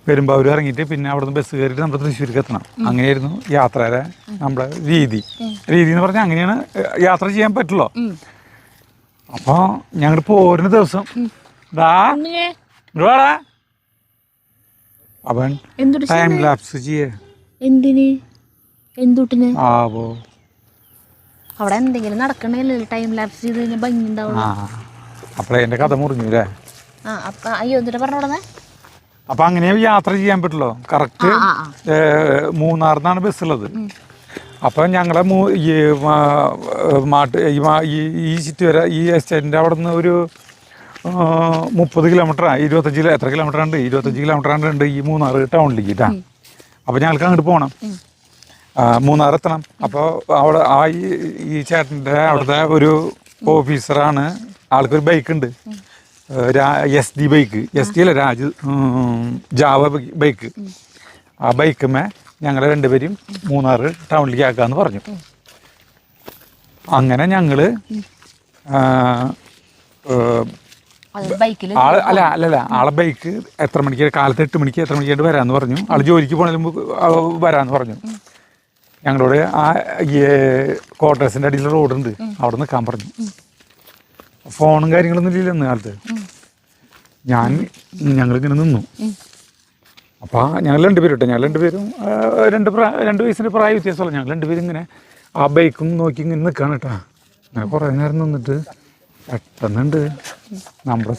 പെരുമ്പാവൂർ ഇറങ്ങിയിട്ട് പിന്നെ അവിടുന്ന് ബസ് കയറിയിട്ട് നമ്മുടെ തൃശ്ശൂർക്ക് എത്തണം. അങ്ങനെയായിരുന്നു യാത്രയുടെ നമ്മുടെ രീതി എന്ന് പറഞ്ഞാൽ അങ്ങനെയാണ് യാത്ര ചെയ്യാൻ പറ്റുള്ളൂ. അപ്പോൾ ഞങ്ങൾ പോരുന്ന ദിവസം അവൻ ടൈം ലാപ്സ് ചെയ്യേ. എന്തിന്? എന്തുട്ടിന്? ആവോ അവിടെ എന്തെങ്കിലും നടക്കണല്ലേ ടൈം ലാപ്സ് ചെയ്ത് കഴിഞ്ഞാൽ ഭംഗി ഉണ്ടാവുള്ളൂ. അപ്പഴേ എൻ്റെ കഥ മുറിഞ്ഞു അല്ലേ? അയ്യോ, എന്നിട്ട് പറഞ്ഞോടനെ അപ്പം അങ്ങനെ യാത്ര ചെയ്യാൻ പറ്റുള്ളൂ. കറക്റ്റ് മൂന്നാറിനാണ് ബസ്സുള്ളത്. അപ്പം ഞങ്ങളെ ഈ ചുറ്റുവര ഈ എസ്റ്റേറ്റിൻ്റെ അവിടെ നിന്ന് ഒരു 30 കിലോമീറ്ററാണ്, 25 എത്ര കിലോമീറ്റർ ഉണ്ട്, 25 കിലോമീറ്റർ ഉണ്ട് ഈ മൂന്നാർ ടൗണിലേക്ക് കേട്ടാ. അപ്പോൾ ഞങ്ങൾക്ക് അങ്ങോട്ട് പോകണം, മൂന്നാർ എത്തണം. അപ്പോൾ അവിടെ ഈ ചേട്ടൻ്റെ അവിടുത്തെ ഒരു ഓഫീസറാണ്, ആൾക്കൊരു ബൈക്കുണ്ട്, SD ബൈക്ക്, SD അല്ല ജാവ ബൈക്ക്. ആ ബൈക്കുമേ ഞങ്ങൾ രണ്ടുപേരും മൂന്നാർ ടൗണിലേക്ക് ആക്കാന്ന് പറഞ്ഞു. അങ്ങനെ ഞങ്ങൾ ആളെ ബൈക്ക് എത്ര മണിക്ക്, കാലത്ത് 8 മണിക്ക് എത്ര മണിക്കായിട്ട് വരാമെന്ന് പറഞ്ഞു. ആൾ ജോലിക്ക് പോകണതിന് മുമ്പ് വരാമെന്ന് പറഞ്ഞു. ഞങ്ങളോട് ആ ക്വാർട്ടേഴ്സിൻ്റെ അടിയിൽ റോഡുണ്ട്, അവിടെ നിൽക്കാൻ പറഞ്ഞു. ഫോണും കാര്യങ്ങളൊന്നും ഇല്ലല്ലോ ഇന്ന് കാലത്ത്. ഞങ്ങളിങ്ങനെ നിന്നു. അപ്പോൾ ഞങ്ങൾ രണ്ടുപേരും കേട്ടോ, ഞങ്ങൾ രണ്ടുപേരും 2 വയസ്സിൻ്റെ പ്രായ വ്യത്യാസമല്ല. ഞങ്ങൾ രണ്ടുപേരും ഇങ്ങനെ ആ ബൈക്കും നോക്കി ഇങ്ങനെ നിൽക്കുകയാണ് കേട്ടോ. അങ്ങനെ കുറേ നേരം നിന്നിട്ട് പെട്ടെന്നുണ്ട് നമ്മുടെ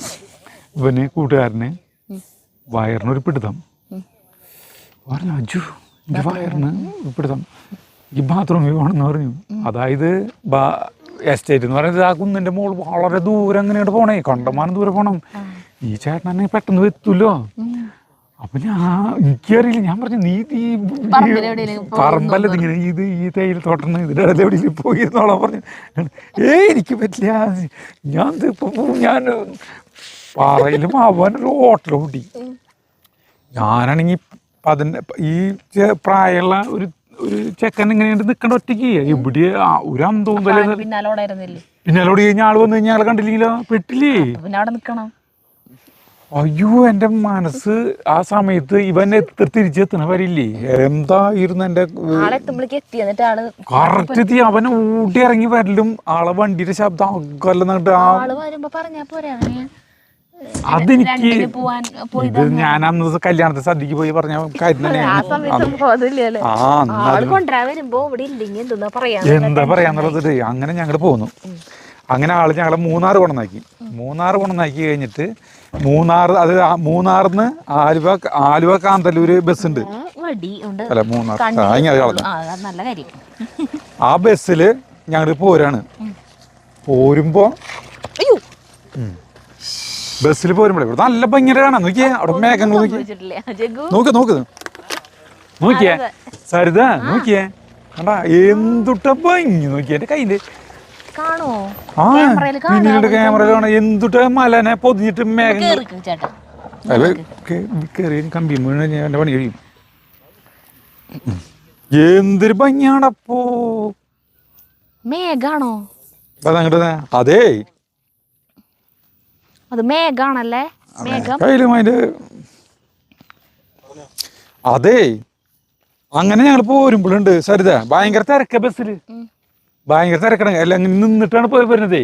ഇവന് കൂട്ടുകാരന് വയറിനൊരു പിടുത്തം. പറഞ്ഞു, അജു എൻ്റെ വയറിന് പിടുത്തം, ഈ ബാത്റൂമിൽ പോകണമെന്ന് പറഞ്ഞു. അതായത് എസ്റ്റേറ്റ് എന്ന് പറയുന്നത് ആ കുന്നിൻ്റെ മുകളിൽ വളരെ ദൂരം അങ്ങനെയായിട്ട് പോകണേ, കണ്ടമാനം ദൂരം പോകണം. ഈ ചേട്ടനെ പെട്ടെന്ന് എത്തുമല്ലോ. അപ്പൊ എനിക്കറിയില്ല. ഞാൻ പറഞ്ഞു, നീ ഈ പറമ്പല്ല ഇങ്ങനെ ഈ തേയിലത്തോട്ടം ഇതിൻ്റെ ഇടയിൽ എവിടെയെങ്കിലും പോയിരുന്നോളാം പറഞ്ഞു. എനിക്ക് പറ്റില്ല, ഞാൻ പാറയിലും അവനൊരു ഹോട്ടൽ കൂട്ടി. ഞാനാണെങ്കിൽ ഈ പ്രായമുള്ള ഒരു ചെക്കൻ ഇങ്ങനെയുണ്ട് നിൽക്കേണ്ട ഒറ്റയ്ക്ക്, എവിടെ ഒരു അന്തോന്നല്ലേ. പിന്നാലോട് കഴിഞ്ഞ ആൾ വന്നു കഴിഞ്ഞാൽ ആളെ കണ്ടില്ലെങ്കിലോ പെട്ടില്ലേ. അയ്യോ, എൻ്റെ മനസ്സ് ആ സമയത്ത് ഇവനെ തിരിച്ചെത്തണ വരില്ലേ, എന്തായിരുന്നു എൻ്റെ കറക്റ്റ് എത്തി. അവൻ ഊട്ടി ഇറങ്ങി വരലും ആളെ വണ്ടിയുടെ ശബ്ദം അകല്ലെന്നിട്ട് അതെനിക്ക് ഇത് ഞാൻ അന്ന് കല്യാണത്തെ സദ്യക്ക് പോയി പറഞ്ഞ കാര്യം എന്താ പറയാന്നുള്ളത്. അങ്ങനെ ഞങ്ങൾ പോന്നു. അങ്ങനെ ആള് ഞങ്ങളെ മൂന്നാർ കൊണ്ടുവന്നാക്കി കഴിഞ്ഞിട്ട് മൂന്നാറിന്ന് ആലുവ കാന്തല്ലൂര് ബസ്സുണ്ട്. അല്ല മൂന്നാർ ആ ബസ്സിൽ ഞങ്ങൾ പോരുമ്പോ ബസ്സിൽ പോരുമ്പോഴേ ഇവിടെ നല്ല ഭയങ്കര കാണാം. നോക്കിയേ അവിടെ മേഘങ്ങൾ നോക്കിയേ സരിത നോക്കിയേ കണ്ടാ എന്തുട്ട ഭംഗി. നോക്കിയേ എന്റെ കയ്യില് പിന്നീട് ക്യാമറയിൽ കാണാം എന്തുട്ട മലനെ പൊതിഞ്ഞിട്ട് മേഘങ്ങൾ കയറി കമ്പി വീണ് എന്റെ പണി കഴിയും. എന്തൊരു ഭംഗിയാണപ്പോ. മേഘാണോ അതേ അത് മേഘാണല്ലേ, മേഘം. അതെ അങ്ങനെ ഞങ്ങൾ പോരുമ്പോഴുണ്ട് സരിത ഭയങ്കര തിരക്ക ബസ്സില്, ഭയങ്കര തിരക്കാണ്. എല്ലാം ഇങ്ങനെ നിന്നിട്ടാണ് പോയി വരുന്നതേ.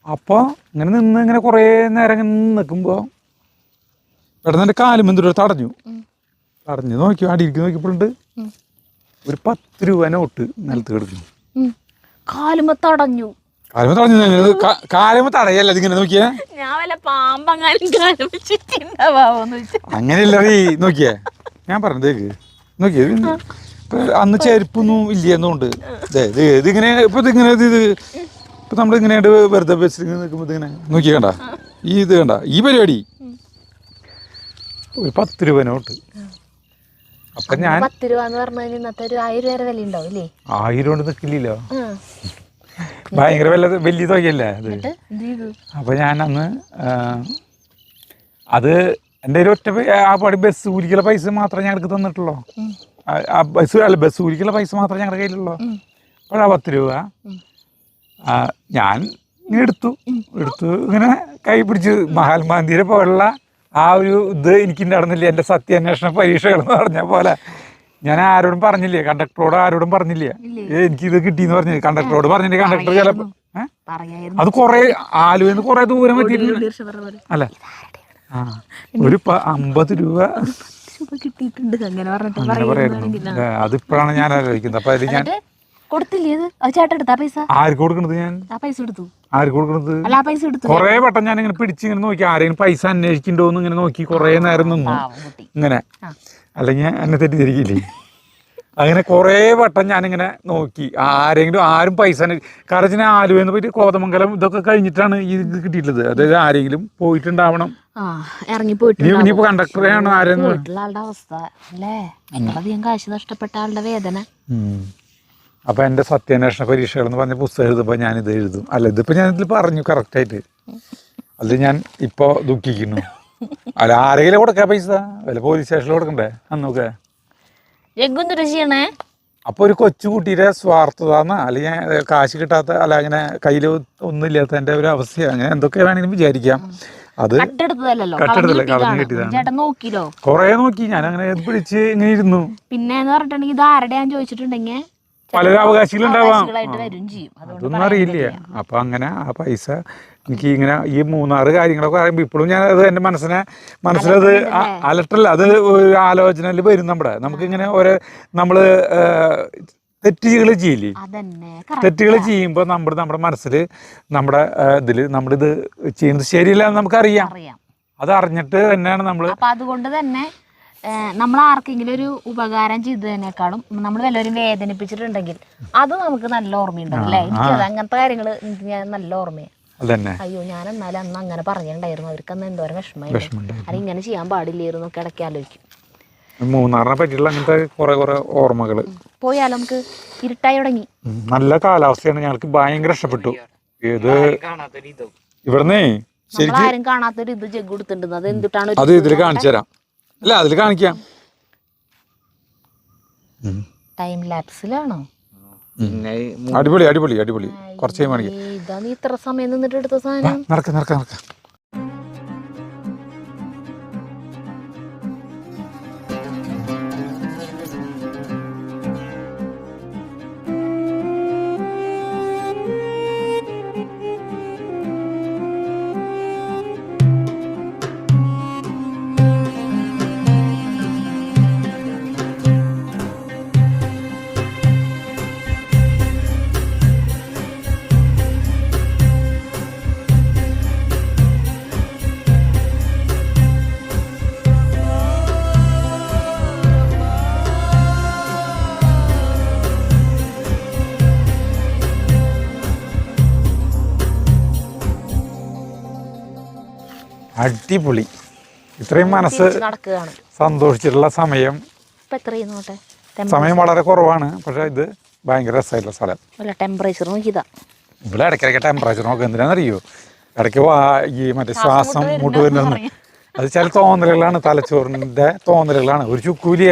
അപ്പൊ ഇങ്ങനെ നിന്ന് ഇങ്ങനെ കൊറേ നേരം ഇങ്ങനെ നിൽക്കുമ്പോ പെട്ടെന്ന് എന്റെ കാലും എന്തൊരു തടഞ്ഞു അടിയിലേക്ക് നോക്കിയപ്പോഴുണ്ട് ഒരു 10 രൂപ നോട്ട് നിലത്ത് കിടക്കുന്നു. കാലുമ്പോ തടഞ്ഞു കാലുമ്പോ തടയല്ല ഇതിങ്ങനെ നോക്കിയേ. അങ്ങനെയല്ല നോക്കിയേ ഞാൻ പറഞ്ഞതേക്ക് നോക്കിയേ. അന്ന് ചെരുപ്പൊന്നും ഇല്ലെന്നുണ്ട് ഇതിങ്ങനെ ഇതിങ്ങനെ ഇപ്പൊ നമ്മളിങ്ങനെ വെറുതെ ബസ്സിൽ നിൽക്കുമ്പോ ഇതിങ്ങനെ നോക്കി കണ്ട ഇത് കണ്ട ഈ പരിപാടി ഒരു 10 രൂപ നോട്ട്. അപ്പൊ ഞാൻ 10 രൂപ എന്ന് പറഞ്ഞാൽ ഇന്നത്തെ ഒരു 1000 വരെ വില ഉണ്ടാവും. 1000 കൊണ്ട് നിൽക്കില്ലല്ലോ, ഭയങ്കര വലിയ തുകയല്ലേ അത്. അപ്പൊ ഞാൻ അന്ന് അത് എൻ്റെ ഒരു ഒറ്റ ആ പാടി ബസ് കൂലിക്കുള്ള പൈസ മാത്രമേ ഞങ്ങൾക്ക് തന്നിട്ടുള്ളൂ. ബസ് കൂലിക്കുള്ള പൈസ മാത്രമേ ഞങ്ങളുടെ കയ്യിലുള്ളൂ. അപ്പോഴാ 10 രൂപ ഞാൻ ഇങ്ങനെ എടുത്തു ഇങ്ങനെ കൈ പിടിച്ച് മഹാത്മാഗാന്ധിയെ പോലുള്ള ആ ഒരു ഇത് എനിക്ക് നടന്നില്ല. എൻ്റെ സത്യാന്വേഷണ പരീക്ഷകൾ എന്ന് പറഞ്ഞ പോലെ ഞാൻ ആരോടും പറഞ്ഞില്ലേ, കണ്ടക്ടറോട് ആരോടും പറഞ്ഞില്ലേ എനിക്കിത് കിട്ടിയെന്ന് പറഞ്ഞു. കണ്ടക്ടറോട് പറഞ്ഞിട്ട് കണ്ടക്ടർ ചിലപ്പോ അത് കൊറേ ആലുവെന്ന് കൊറേ ദൂരം എത്തിയിട്ടുണ്ട് അല്ല ഒരു 50 രൂപ കിട്ടിയിട്ടുണ്ട് അങ്ങനെ പറയായിരുന്നു. അതിപ്പോഴാണ് ഞാൻ ആലോചിക്കുന്നത്. അപ്പൊ അതിൽ ഞാൻ കൊടുത്തില്ലേ അത് ചേട്ടൻ എടുത്താ പൈസ? ആർക്ക് കൊടുക്കണത്? ഞാൻ ആ പൈസ എടുത്തു. ആർക്ക് കൊടുക്കണത്? അല്ല ആ പൈസ എടുത്തു. കൊറേ വട്ടം ഞാൻ ഇങ്ങനെ പിടിച്ച് ഇങ്ങനെ നോക്കി, ആരെങ്കിലും പൈസ അന്വേഷിക്കണ്ടോന്ന് ഇങ്ങനെ നോക്കി കൊറേ നേരം നിന്നു ഇങ്ങനെ, അല്ലെങ്കിൽ എന്നെ തെറ്റിദ്ധരിക്കില്ലേ? അങ്ങനെ കുറേ വട്ടം ഞാനിങ്ങനെ നോക്കി, ആരും പൈസ കാരണം ആലുവെന്ന് പോയിട്ട് കോതമംഗലം ഇതൊക്കെ കഴിഞ്ഞിട്ടാണ് ഈ ഇത് കിട്ടിയിട്ടുള്ളത്. അതായത് ആരെങ്കിലും പോയിട്ടുണ്ടാവണം, ഇനിയിപ്പോ കണ്ടക്ടറെയാണ് ആരെന്ന് ആളുടെ അവസ്ഥ അല്ലേ, അധികം കാശ് നഷ്ടപ്പെട്ട ആളുടെ വേദന. അപ്പൊ എന്റെ സത്യാന്വേഷണ പരീക്ഷകൾ എന്ന് പറഞ്ഞ പുസ്തകം എഴുതുമ്പോ ഞാനിത് എഴുതും. അല്ല, ഇതിപ്പോ ഞാനിതിൽ പറഞ്ഞു കറക്റ്റായിട്ട്. അത് ഞാൻ ഇപ്പൊ ദുഃഖിക്കുന്നു. അല്ല, ആരെങ്കിലും കൊടുക്കാം പൈസ, വല്ല പോലീസ് സ്റ്റേഷനിൽ കൊടുക്കണ്ടേ അന്നൊക്കെ? അപ്പൊ ഒരു കൊച്ചുകുട്ടിയുടെ സ്വാർത്ഥത അല്ലെങ്കിൽ കാശ് കിട്ടാത്ത, അല്ല അങ്ങനെ കയ്യിൽ ഒന്നും ഇല്ലാത്തതിന്റെ ഒരു അവസ്ഥ, അങ്ങനെ എന്തൊക്കെ വേണമെങ്കിലും വിചാരിക്കാം. അത് കട്ടെടുത്തില്ല, കളഞ്ഞു കിട്ടിയതാണ്. കൊറേ നോക്കി ഞാൻ, അങ്ങനെ പിടിച്ച് ഇങ്ങനെ ഇരുന്നു. പിന്നെ പറഞ്ഞിട്ടുണ്ടെങ്കിൽ ഇത് ആരുടെ ഞാൻ ചോദിച്ചിട്ടുണ്ടെങ്കിൽ പലരും അവകാശികളുണ്ടാവാം, അതൊന്നും അറിയില്ല. അപ്പൊ അങ്ങനെ ആ പൈസ എനിക്ക് ഇങ്ങനെ ഈ 3-6 കാര്യങ്ങളൊക്കെ പറയുമ്പോൾ ഇപ്പോഴും ഞാൻ അത് എൻ്റെ മനസ്സിലത് അലട്ടല്ല, അത് ഒരു ആലോചനയിൽ വരും. നമുക്കിങ്ങനെ ഓരോ നമ്മള് തെറ്റുകൾ ചെയ്യില്ലേ, തെറ്റുകൾ ചെയ്യുമ്പോൾ നമ്മുടെ മനസ്സിൽ നമ്മുടെ ഇതിൽ നമ്മളിത് ചെയ്യുന്നത് ശരിയില്ല എന്ന് നമുക്കറിയാം. അത് അറിഞ്ഞിട്ട് തന്നെയാണ് നമ്മൾ. അതുകൊണ്ട് തന്നെ നമ്മൾ ആർക്കെങ്കിലും ഒരു ഉപകാരം ചെയ്തതിനേക്കാളും നമ്മൾ വല്ലവരും വേദനിപ്പിച്ചിട്ടുണ്ടെങ്കിൽ അത് നമുക്ക് നല്ല ഓർമ്മയുണ്ടാവും അല്ലേ? എനിക്കത് അങ്ങനത്തെ കാര്യങ്ങൾ ഞാൻ നല്ല ഓർമ്മയാണ്. അയ്യോ, ഞാൻ എന്നാലും അന്ന് അങ്ങനെ പറഞ്ഞിട്ടുണ്ടായിരുന്നു, അവർക്ക് അന്ന് എന്തോരം വിഷമമായിരുന്നു, അത് ഇങ്ങനെ ചെയ്യാൻ പാടില്ലായിരുന്നു ഒക്കെ ഇടയ്ക്ക് ആലോചിക്കും. മൂന്നാറിനെ പറ്റിയുള്ള അങ്ങനത്തെ കുറെ ഓർമ്മകള്. പോയാലോ നമുക്ക്? ഇരുട്ടായി തുടങ്ങി. നല്ല കാലാവസ്ഥയാണ്, ഞങ്ങൾക്ക് ഭയങ്കര ഇഷ്ടപ്പെട്ടു. ഇത് ഇവിടുന്ന് ശരിക്കും ആരും കാണാത്തൊരു ഇത് ജഗ് കൊടുത്തിട്ടുണ്ട്. അത് എന്തിട്ടാണ്? അത് ഇതിൽ കാണിച്ചു തരാം. അല്ല, അതിൽ കാണിക്കാം. ടൈം ലാപ്സിലാണോ? അടിപൊളി അടിപൊളി അടിപൊളി. കുറച്ച് കാണിക്കാം. ഇതാ നീ ഇത്ര സമയം നിന്നിട്ട് എടുത്ത സാധനം. നടക്ക അടിപൊളി. ഇത്രയും മനസ്സ് സന്തോഷിച്ചിട്ടുള്ള സമയം വളരെ കുറവാണ്. പക്ഷെ ഇത് ഭയങ്കര രസമായിട്ടുള്ള സ്ഥലം. ടെമ്പറേച്ചർ നോക്കിയതാ. ഇവിടെ ഇടയ്ക്കിടയ്ക്ക് ടെമ്പറേച്ചർ നോക്കുക എന്തിനാണെന്നറിയോ? ഇടയ്ക്ക് ഈ മറ്റേ ശ്വാസം മുട്ട് വരുന്ന അത് ചില തോന്നലുകളാണ്, തലച്ചോറിന്റെ തോന്നലുകളാണ്. ഒരു ചുക്കൂലി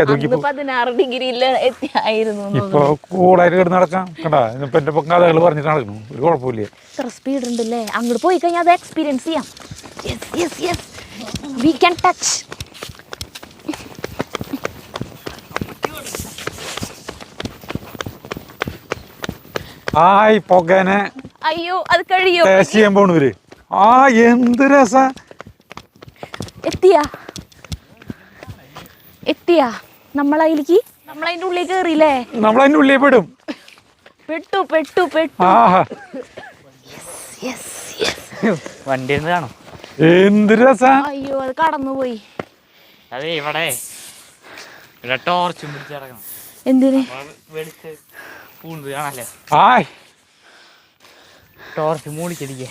ഇപ്പൊ കൂളായിട്ട് കിടന്ന് നടക്കാം. കണ്ടാ, ഇപ്പൊ എന്റെ കഥകൾ പറഞ്ഞിട്ട് നടക്കുന്നു, ഒരു കുഴപ്പമില്ല. സ്പീഡ് ഉണ്ടല്ലേ, അങ്ങോട്ട് പോയി കഴിഞ്ഞാൽ അത് എക്സ്പീരിയൻസ് ചെയ്യാം. We can touch. ആയ് പൊകനെ. അയ്യോ, അത് കഴിയോ? ടേസ്റ്റ് ചെയ്യാൻ പോണവര്. എന്ത് രസ. എത്തിയാ നമ്മളതിലേക്ക്, നമ്മളതിന്റെ ഉള്ളിൽ കേറിയില്ലേ? നമ്മളതിന്റെ ഉള്ളിൽ പെടും. പെട്ടു. വണ്ടി കാണോ? എന്ത് രസ. അയ്യോ, അത് കടന്നുപോയി. അതെ, ഇവിടെ ടോർച്ചും പിടിച്ചിറങ്ങണം. എന്തിന്? ടോർച്ച് മൂളിക്കടിക്കേ.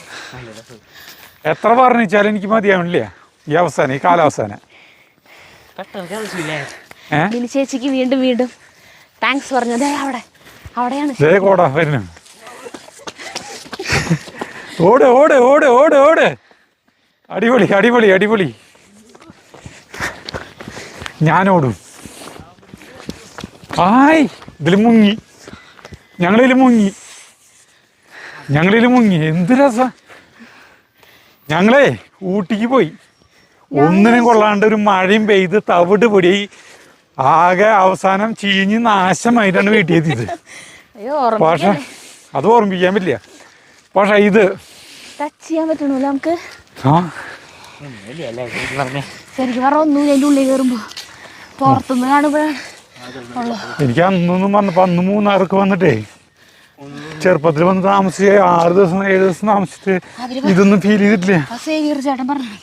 എത്ര പറഞ്ഞാലും എനിക്ക് മതിയാവണില്ല ഈ അവസാനം, ഈ കാലാവസാനം. ചേച്ചിക്ക് വീണ്ടും താങ്ക്സ് പറഞ്ഞത്. അവിടെയാണ് കോടാ വരുന്നു. ഓട്. അടിപൊളി. ഞാനോടും. ഇതിൽ മുങ്ങി, ഞങ്ങളിതിൽ മുങ്ങി. എന്ത് രസ. ഞങ്ങളെ ഊട്ടിക്ക് പോയി, ഒന്നിനും കൊള്ളാണ്ട് ഒരു മഴയും പെയ്ത് തവിട് പൊടി ആകെ അവസാനം ചീഞ്ഞ് നാശമായിട്ടാണ് വീട്ടിൽ എത്തിയത്. പക്ഷെ അത് ഓർമ്മിക്കാൻ പറ്റില്ല. പക്ഷെ ഇത് ടച്ച് ചെയ്യാൻ പറ്റണല്ലോ നമുക്ക്. ശരിക്കും പറഞ്ഞ ഒന്നും അതിൻ്റെ ഉള്ളിൽ കയറുമ്പോ പുറത്തുനിന്ന് കാണുമ്പോഴാണ്. എനിക്ക് അന്നൊന്നും പറഞ്ഞപ്പോ അന്ന് മൂന്നാർക്ക് വന്നിട്ടേ ചെറുപ്പത്തിൽ വന്ന് താമസിച്ച് 6 ദിവസം 7 ദിവസം താമസിച്ചിട്ട് ഇതൊന്നും ഫീൽ ചെയ്തിട്ടില്ല. സേവിയർ ചേട്ടൻ പറഞ്ഞു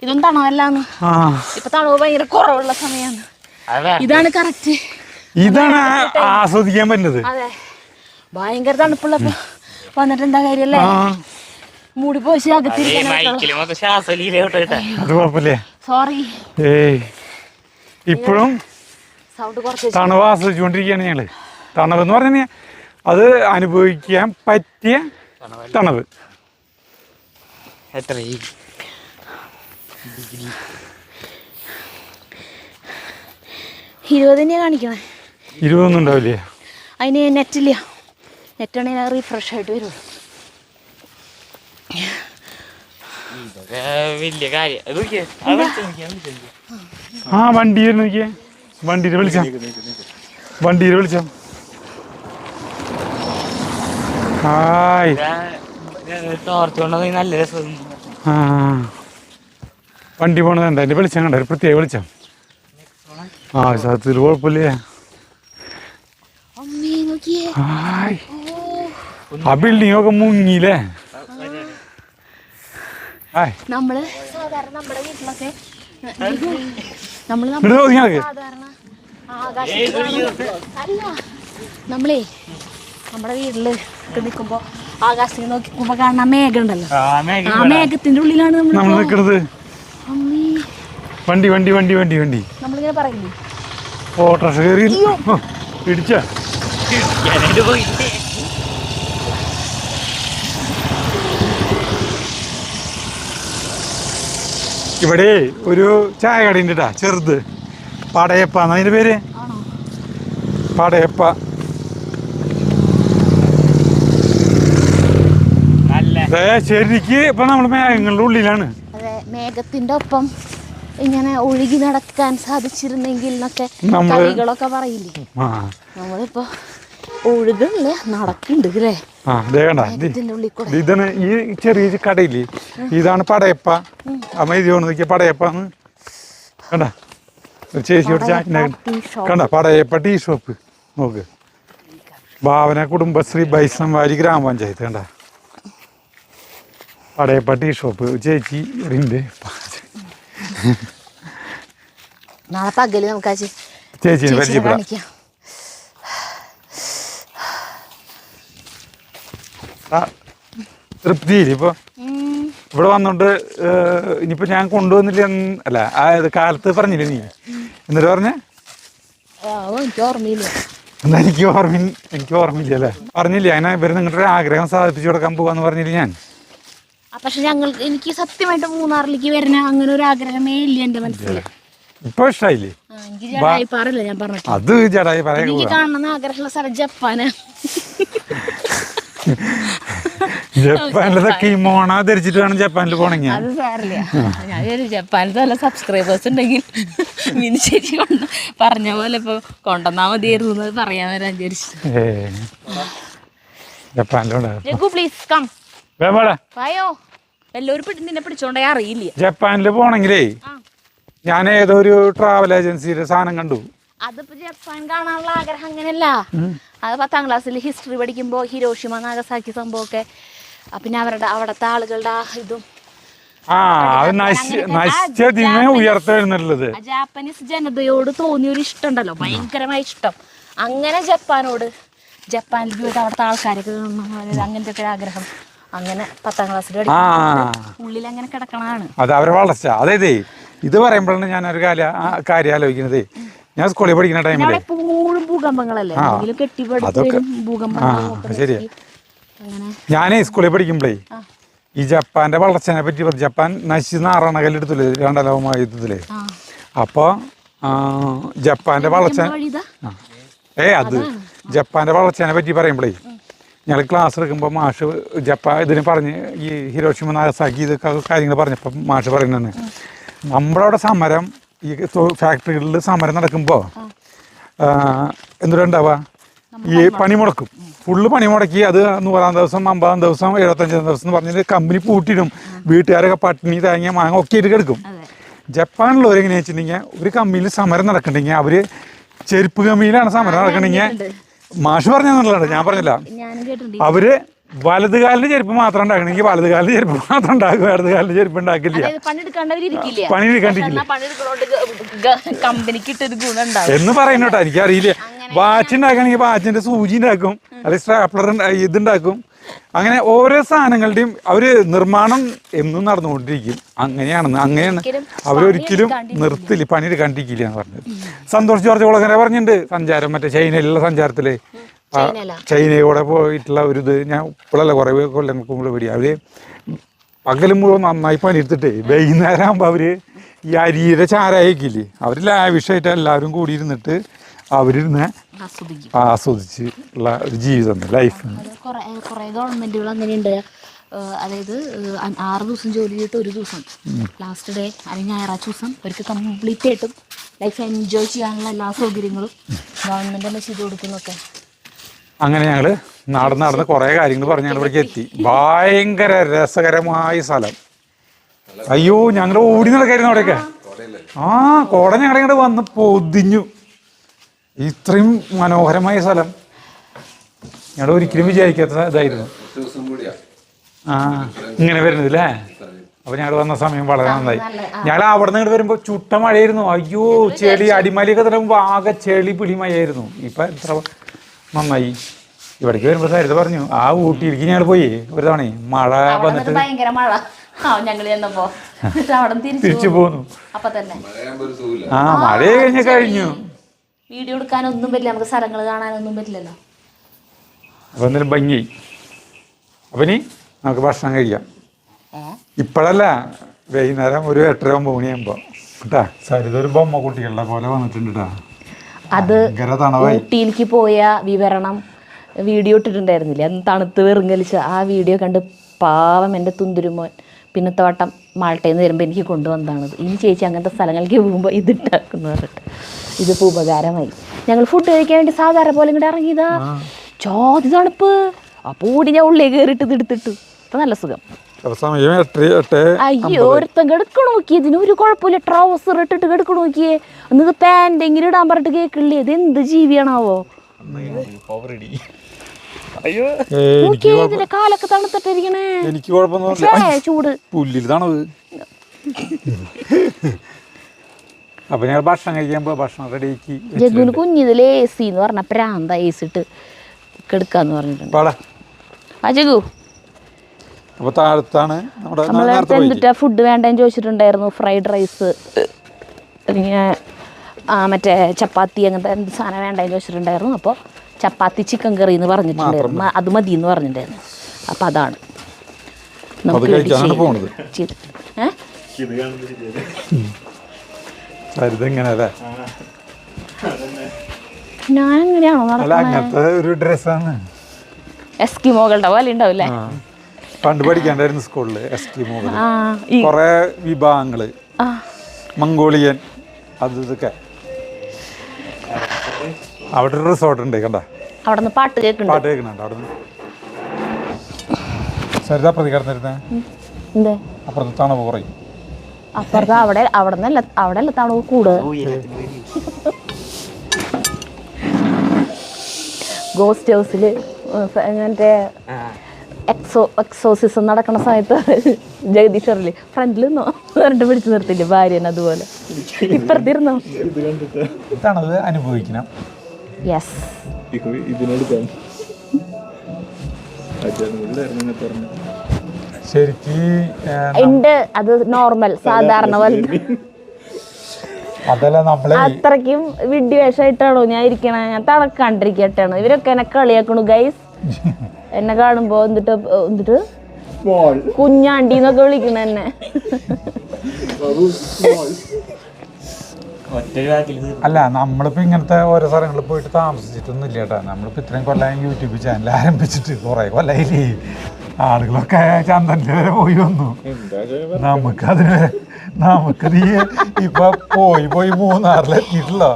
ഇതൊന്നും തണവല്ലാന്ന്. ആ ഇപ്പൊ തണവ് ഭയങ്കര കുറവുള്ള സമയമാണ്. ഇതാണ് കറക്റ്റ്. ഇതാണ് ആസ്വദിക്കാൻ പറ്റുന്നത്. അതെ, ഭയങ്കര തണുപ്പുള്ളപ്പോ വന്നിട്ട് എന്താ കാര്യല്ലേ, മൂടി പോയി അകത്തിരിക്കാൻ. അത് കുഴപ്പമില്ലേ? സോറി. ഏയ് ഇപ്പോഴും സൗണ്ട് കുറച്ച് തണവ് ആസ്വദിച്ചുകൊണ്ടിരിക്കുകയാണ് ഞങ്ങള്. തണവ് എന്ന് പറഞ്ഞു കഴിഞ്ഞാൽ അത് അനുഭവിക്കാൻ പറ്റിയ തണവ്. എത്ര 20 തന്നെയാ കാണിക്കണേ. 20 ഒന്നും ഉണ്ടാവില്ലേ? അതിന് നെറ്റില്ല. നെറ്റാണെങ്കിൽ റീഫ്രഷ് ആയിട്ട് വരുള്ളൂ. വലിയ കാര്യം. ആ വണ്ടിയിൽ നോക്കിയേ, വണ്ടിയിൽ വിളിച്ചാ, വണ്ടിയിൽ വിളിച്ചാ. ഹായ്. ടോർച്ച് കൊണ്ടുവന്ന് നല്ല രസം. ആ വണ്ടി പോണത് എന്താ, എൻ്റെ വെളിച്ചം കണ്ട, ഒരു പ്രത്യേക വെളിച്ചം. ആ സത്യത്തിൽ കുഴപ്പമില്ലേ? ഹായ്. ആ ബിൽഡിംഗ് ഒക്കെ മുങ്ങിയില്ലേ? ഹായ്. നമ്മള് സാധാരണ നമ്മുടെ വീട്ടിലൊക്കെ നമ്മളേ നമ്മുടെ വീട്ടില് നിൽക്കുമ്പോ ആകാശത്തേക്ക് നോക്കിക്കുമ്പോ കാണുന്ന മേഘം ഉണ്ടല്ലോ, ആ മേഘത്തിന്റെ ഉള്ളിലാണ് നമ്മൾ നിൽക്കുന്നത്. വണ്ടി വണ്ടി വണ്ടി വണ്ടി വണ്ടി നമ്മളിങ്ങനെ പറയുന്നു. ഓട്ടോറിക്ഷ കയറി ഇടിച്ച. ഇവിടെ ഒരു ചായ കടയുണ്ട് കേട്ടാ, ചെറുത്, പടയപ്പ എന്നാ അതിന്റെ പേര്, പടയപ്പ. ശരിക്ക് ഇപ്പൊ നമ്മള് മേഘങ്ങളുടെ ഉള്ളിലാണ്. അതെ, മേഘത്തിന്റെ ഒപ്പം ഇങ്ങനെ ഒഴുകി നടക്കാൻ സാധിച്ചിരുന്നെങ്കിൽ എന്നൊക്കെ കവികളൊക്കെ പറയില്ലേ. നമ്മളിപ്പോ ഒഴുകല്ലേ, നടക്കുന്നുണ്ട് അല്ലേ? ഇതാണ് ഈ ചെറിയ കടയില്ലേ, ഇതാണ് പടയപ്പ. അമ്മ ഇത് കൊണ്ട് നോക്കിയ പടയപ്പാന്ന് കണ്ട, ചേച്ചിയോട് കണ്ട, പടയപ്പ ടീ ഷോപ്പ് നോക്ക്. ഭാവന കുടുംബശ്രീ ബൈസംവാരി ഗ്രാമപഞ്ചായത്ത് കണ്ട, പടയപ്പ ടീ ഷോപ്പ്. ചേച്ചി നാളെ പകല് നമുക്ക് ചേച്ചിനെ പരിചയപ്പെടാം. തൃപ്തിയില്ല ഇപ്പൊ ഇവിടെ വന്നോണ്ട്. ഇനിയിപ്പോ ഞാൻ കൊണ്ടുവന്നില്ല അല്ല, കാലത്ത് പറഞ്ഞില്ലേ നീ, എന്നിട്ട് പറഞ്ഞ എന്താ? എനിക്ക് ഓർമ്മയില്ല അല്ലേ? പറഞ്ഞില്ല അങ്ങനെ ഇവര് നിങ്ങളുടെ ഒരു ആഗ്രഹം സാധിപ്പിച്ചു കൊടുക്കാൻ പോവാന്ന് പറഞ്ഞില്ല ഞാൻ. പക്ഷെ എനിക്ക് സത്യമായിട്ട് മൂന്നാറിലേക്ക് വരുന്ന അങ്ങനെ ഒരു ആഗ്രഹമേ ഇല്ല എന്റെ മനസ്സിൽ. ഇപ്പൊ ഇഷ്ടായില്ലേ? അത് ജടായി പറയാ. എനിക്ക് കാണുന്ന ആഗ്രഹമുള്ള സ്ഥലം ജപ്പാനാ. ജപ്പാനിലൊക്കെ ഈ മോണ ധരിച്ചിട്ട് വേണം ജപ്പാനിൽ പോണെങ്കിൽ. അത് സാറില്ല, ഞാൻ ജപ്പാനിലത്തെ നല്ല സബ്സ്ക്രൈബേഴ്സ് ഉണ്ടെങ്കിൽ മിനി ചേച്ചി പറഞ്ഞ പോലെ ഇപ്പൊ കൊണ്ടുവന്നാ മതിയായിരുന്നു പറയാൻ വരാൻ വിചാരിച്ചു. ജപ്പാനിലുണ്ട്. Please come. എല്ലാവരും നിന്നെ പിടിച്ചോണ്ടേ അറിയില്ല. ജപ്പാനില് പോണെങ്കിലേ ഞാൻ ഏതോ ഒരു ട്രാവൽ ഏജൻസിയിലെ സാധനം കണ്ടു. അതിപ്പോ ജപ്പാൻ കാണാനുള്ള ആഗ്രഹം അങ്ങനെയല്ല. അത് 10ാം ക്ലാസ്സിൽ ഹിസ്റ്ററി പഠിക്കുമ്പോ ഹിരോഷിമ നാഗസാക്കി സംഭവമൊക്കെ, പിന്നെ അവിടത്തെ ആളുകളുടെ ഇതും ഉയർത്തെഴുന്നള്ളത് ജാപ്പനീസ് ജനതയോട് തോന്നിയ ഒരു ഇഷ്ടം ഉണ്ടല്ലോ, ഭയങ്കരമായ ഇഷ്ടം. അങ്ങനെ ജപ്പാനിൽ പോയിട്ട് അവിടുത്തെ ആൾക്കാരൊക്കെ അങ്ങനത്തെ ഒക്കെ ആഗ്രഹം. അങ്ങനെ 10ാം ക്ലാസ്സിൽ ഉള്ളിൽ അങ്ങനെ കിടക്കണതാണ്. അത് അവരെ വളർച്ച. അതായത് ഇത് പറയുമ്പോഴാണ് ഞാൻ ഒരു കാര്യം ആലോചിക്കുന്നത്. ഞാൻ സ്കൂളിൽ പഠിക്കുന്ന ടൈമില് ശരിയാ, ഞാനേ സ്കൂളിൽ പഠിക്കുമ്പോഴേ ഈ ജപ്പാന്റെ വളർച്ചനെ പറ്റി ജപ്പാൻ നശിച്ച് നാറാണകല്ലെടുത്തില്ലേ 2ാം ലോക മഹായുദ്ധത്തില്. അപ്പൊ ജപ്പാന്റെ വളർച്ച ജപ്പാന്റെ വളർച്ചനെ പറ്റി പറയുമ്പോഴേ ഞങ്ങൾ ക്ലാസ് എടുക്കുമ്പോൾ മാഷ് ഇതിന് പറഞ്ഞ് ഈ ഹിരോഷിമ നാഗസാക്കി ഇതൊക്കെ കാര്യങ്ങൾ പറഞ്ഞപ്പോൾ മാഷ് പറയുന്നത്, നമ്മളവിടെ സമരം ഈ ഫാക്ടറികളിൽ സമരം നടക്കുമ്പോൾ എന്തുണ്ടാവുക, ഈ പണി മുടക്കും, ഫുള്ള് പണി മുടക്കി. അത് 100ാം ദിവസം 50ാം ദിവസം 75ാം ദിവസം എന്ന് പറഞ്ഞിട്ട് കമ്പനി പൂട്ടിയിടും. വീട്ടുകാരൊക്കെ പട്ടിണി തേങ്ങ മാങ്ങ ഒക്കെ ആയിട്ട് കിടക്കും. ജപ്പാനിലുള്ളവർ എങ്ങനെയാ വെച്ചിട്ടുണ്ടെങ്കിൽ ഒരു കമ്പനിയിൽ സമരം നടക്കണമെങ്കിൽ അവര് ചെരുപ്പ് കമ്പനിയിലാണ് സമരം നടക്കണമെങ്കിൽ മാഷ് പറഞ്ഞെന്നുള്ളതാണ്, ഞാൻ പറഞ്ഞില്ല. ഞാനും കേട്ടിട്ടുണ്ട്. അവര് വലതുകാലിന്റെ ചെരുപ്പ് മാത്രം ഉണ്ടാക്കണമെങ്കിൽ വലതുകാലിന്റെ ചെരുപ്പ് മാത്രം ഉണ്ടാക്കും, ഇടതുകാലിന്റെ ചെരുപ്പ് ഉണ്ടാക്കില്ല. പണിയെടുക്കണ്ടിരിക്കില്ല കമ്പനിക്ക് ഇട്ടൊരു ഗുണം ഉണ്ടാവും എന്ന് പറയുന്നോട്ടോ, എനിക്കറിയില്ല. വാച്ച് ഉണ്ടാക്കണമെങ്കിൽ വാച്ചിന്റെ സൂചി ഉണ്ടാക്കും, അല്ലെങ്കിൽ സ്റ്റാപ്ലർ ഇതുണ്ടാക്കും. അങ്ങനെ ഓരോ സാധനങ്ങളുടെയും അവര് നിർമ്മാണം എന്നും നടന്നുകൊണ്ടിരിക്കും. അങ്ങനെയാണ് അവരൊരിക്കലും നിർത്തില്ല, പണിയെടുക്കാണ്ടിരിക്കില്ല എന്ന് പറഞ്ഞത്. സന്തോഷ് ജോർജ് കുളങ്ങര പറഞ്ഞിട്ടുണ്ട് സഞ്ചാരം, മറ്റേ ചൈനയിലുള്ള സഞ്ചാരത്തില് ചൈനയോടെ പോയിട്ടുള്ള ഒരു ഇത്. ഞാൻ ഇപ്പോഴല്ല കുറേ കൊല്ലങ്ങൾക്ക് മുമ്പ് പിടി. അവര് പകലും മുഴുവൻ നന്നായി പണിയെടുത്തിട്ട് വൈകുന്നേരം ആകുമ്പോൾ അവര് ഈ അരിയുടെ ചാരായിക്കില്ലേ, അവര് ലാവിഷായിട്ട് എല്ലാവരും കൂടി ഇരുന്നിട്ട് അവരിരുന്ന് ആസ്വദിച്ച് ഉള്ള ഒരു ജീവിതം, ലൈഫ്. കുറേ ഗവൺമെന്റുകൾ അങ്ങനെയുണ്ട്. അതായത് 6 ദിവസം ജോലി ചെയ്തിട്ട് ഒരു ദിവസം ലാസ്റ്റ് ഡേ അല്ലെങ്കിൽ ഞായറാഴ്ച ദിവസം അവർക്ക് കംപ്ലീറ്റ് ആയിട്ടും ലൈഫ് എൻജോയ് ചെയ്യാനുള്ള എല്ലാ സൗകര്യങ്ങളും ഗവൺമെന്റ് തന്നെ ചെയ്തു കൊടുക്കുന്നൊക്കെ. അങ്ങനെ ഞങ്ങള് നടന്ന് കുറേ കാര്യങ്ങൾ പറഞ്ഞ് ഞങ്ങൾ ഇവിടേക്ക് എത്തി. ഭയങ്കര രസകരമായ സ്ഥലം. അയ്യോ, ഞങ്ങൾ ഓടി നടക്കായിരുന്നു അവിടെയൊക്കെ. കോട ഞങ്ങളിങ്ങോട്ട് വന്ന് പൊതിഞ്ഞു. ഇത്രയും മനോഹരമായ സ്ഥലം ഞങ്ങൾ ഒരിക്കലും വിചാരിക്കാത്ത ഇതായിരുന്നു. ഇങ്ങനെ വരുന്നത് അല്ലേ? അപ്പൊ ഞങ്ങൾ വന്ന സമയം വളരെ നന്നായി. ഞങ്ങൾ അവിടെ നിന്ന് ഇങ്ങോട്ട് വരുമ്പോ ചുട്ട മഴയായിരുന്നു. അയ്യോ, ചെളി, അടിമാലിയൊക്കെ തരുമ്പോ ആകെ ചെളി പിടിമയായിരുന്നു. ഇപ്പൊ എത്ര നന്നായി. ഇവിടേക്ക് വരുമ്പോ സരിത പറഞ്ഞു, ആ ഊട്ടിയിലേക്ക് ഞങ്ങൾ പോയി ഒരു തവണ മഴ വന്നിട്ട് ഭയങ്കര മഴ, തിരിച്ചു പോന്നു. അപ്പൊ തന്നെ മഴ കഴിഞ്ഞു. വീഡിയോ എടുക്കാനൊന്നും പറ്റില്ല, നമുക്ക് സ്ഥലങ്ങൾ കാണാനൊന്നും പറ്റില്ലല്ലോ. അപ്പൊ എന്തായാലും ഭംഗി. അപ്പൊ ഇനി നമുക്ക് ഭക്ഷണം കഴിക്കാം. ഇപ്പോഴല്ല, വൈകുന്നേരം ഒരു 8-9 മണിയാകുമ്പോ കേട്ടാ. സരിത ഒരു ബൊമ്മ കുട്ടികളുടെ പോലെ വന്നിട്ടുണ്ട് കേട്ടാ. അത് ഊട്ടിയിലേക്ക് പോയ വിവരണം വീഡിയോ ഇട്ടിട്ടുണ്ടായിരുന്നില്ലേ, അന്ന് തണുത്ത് വെറുങ്ങലിച്ച ആ വീഡിയോ കണ്ട് പാവം എൻ്റെ തുന്തുരുമോൻ പിന്നത്തെ വട്ടം മാൾട്ടയിൽ നിന്ന് വരുമ്പോൾ എനിക്ക് കൊണ്ടുവന്നതാണത്. ഇനി ചേച്ചി അങ്ങനത്തെ സ്ഥലങ്ങളിലേക്ക് പോകുമ്പോൾ ഇതിട്ടാക്കുന്നു പറഞ്ഞിട്ട് ഇതിപ്പോൾ ഉപകാരമായി. ഞങ്ങൾ ഫുഡ് കഴിക്കാൻ വേണ്ടി സാധാരണ പോലെ ഇങ്ങോട്ട് ഇറങ്ങിയതാ. ചോദ്യ തണുപ്പ്. അപ്പോൾ കൂടി ഞാൻ ഉള്ളിൽ കയറിയിട്ട് ഇത് എടുത്തിട്ടു. അപ്പം നല്ല സുഖം. അയ്യോ, ഒരുത്തം കിടക്കണ നോക്കിയേ, ഇതിന് ഒരു കുഴപ്പമില്ല. ട്രൗസർ ഇട്ടിട്ട് കിടക്കണ നോക്കിയേ. എന്നിത് പാൻറ്റെങ്കിലും ഇടാൻ പറഞ്ഞിട്ട് കേൾക്കില്ലേ. ഇത് എന്ത് ജീവിയാണാവോ? ഇതിന്റെ കാലൊക്കെ തണുത്തിട്ടിരിക്കണേ. എനിക്ക് കുഴപ്പമൊന്നുമില്ല, ചൂട് പുല്ലിൽ തണവ്. അപ്പൊ ഞാൻ ഭക്ഷണം കഴിക്കുമ്പോ ഭക്ഷണം റെഡിയാക്കി. ജഗുന് കുഞ്ഞിതിൽ AC എന്ന് പറഞ്ഞ പ്രാന്ത AC ഇട്ട് കിടക്കാന്ന് പറഞ്ഞിട്ടുണ്ട്. ആ ജഗു, അപ്പൊ താഴത്താണ് നമ്മളടുത്ത് എന്തിട്ടാ ഫുഡ് വേണ്ടെന്ന് ചോദിച്ചിട്ടുണ്ടായിരുന്നു. ഫ്രൈഡ് റൈസ്, മറ്റേ ചപ്പാത്തി, അങ്ങനത്തെ എന്ത് സാധനം വേണ്ടെന്ന് ചോദിച്ചിട്ടുണ്ടായിരുന്നു. അപ്പോൾ ചപ്പാത്തി ചിക്കൻ കറി എന്ന് പറഞ്ഞിട്ടുണ്ടായിരുന്നു. അത് മതി എന്ന് പറഞ്ഞിട്ടുണ്ടായിരുന്നു. അപ്പം അതാണ് ഞാൻ എങ്ങനെയാണോ എസ്കിമോകളുടെ പോലെ ഉണ്ടാവില്ലേ? പണ്ട് പഠിക്കാണ്ടായിരുന്നു സ്കൂളില് എസ്കിമോകൾ, കൊറേ വിഭാഗങ്ങള്, മംഗോളിയൻ, അത് ഇതൊക്കെ. അവിടെ ഒരു റിസോർട്ട് ഉണ്ട് കണ്ട, അവിടെ പാട്ട് കേൾക്കുന്നുണ്ട്. അവിടെ സരിത പ്രതി കിടന്നിരുന്നേ അപ്പുറത്ത് തണുപ്പ് കുറയും. അപ്പുറത്ത് അവിടെ അല്ല തണുപ്പ് കൂടുതൽ. ഗോസ്റ്റ് ഹൗസില് മറ്റേ എക്സോസിസം നടക്കണ സമയത്ത് ജഗദീശ്വറില് ഫ്രണ്ടിൽ നിന്നോ പറഞ്ഞിട്ട് പിടിച്ചു നിർത്തില്ലേ ഭാര്യനെ, അതുപോലെ ഇപ്പുറത്തിരുന്നോ. തണുപ്പ് അനുഭവിക്കണം. യെസ്, ഉണ്ട്. അത് നോർമൽ സാധാരണ പോലെ. അത്രയ്ക്കും വിഡ്ഢിവേഷമായിട്ടാണോ ഞാൻ ഇരിക്കണേ? ഞാൻ തളക്കാണ്ടിരിക്കട്ടാണ്. ഇവരൊക്കെ എന്നെ കളിയാക്കണു ഗൈസ്. എന്നെ കാണുമ്പോ എന്നിട്ട് കുഞ്ഞാണ്ടിന്നൊക്കെ വിളിക്കണ എന്നെ. അല്ല, നമ്മളിപ്പോ ഇങ്ങനത്തെ ഓരോ സ്ഥലങ്ങളിൽ പോയിട്ട് താമസിച്ചിട്ടൊന്നും ഇല്ല കേട്ടാ. നമ്മളിപ്പോ ഇത്രയും കൊല്ലം യൂട്യൂബ് ചാനൽ ആരംഭിച്ചിട്ട് കുറെ കൊല്ലായില്ലേ. ആളുകളൊക്കെ ചന്ദനില് വരെ പോയി വന്നു. നമുക്കത് ഇപ്പൊ പോയി മൂന്നാറിലെത്തിയിട്ടില്ലോ.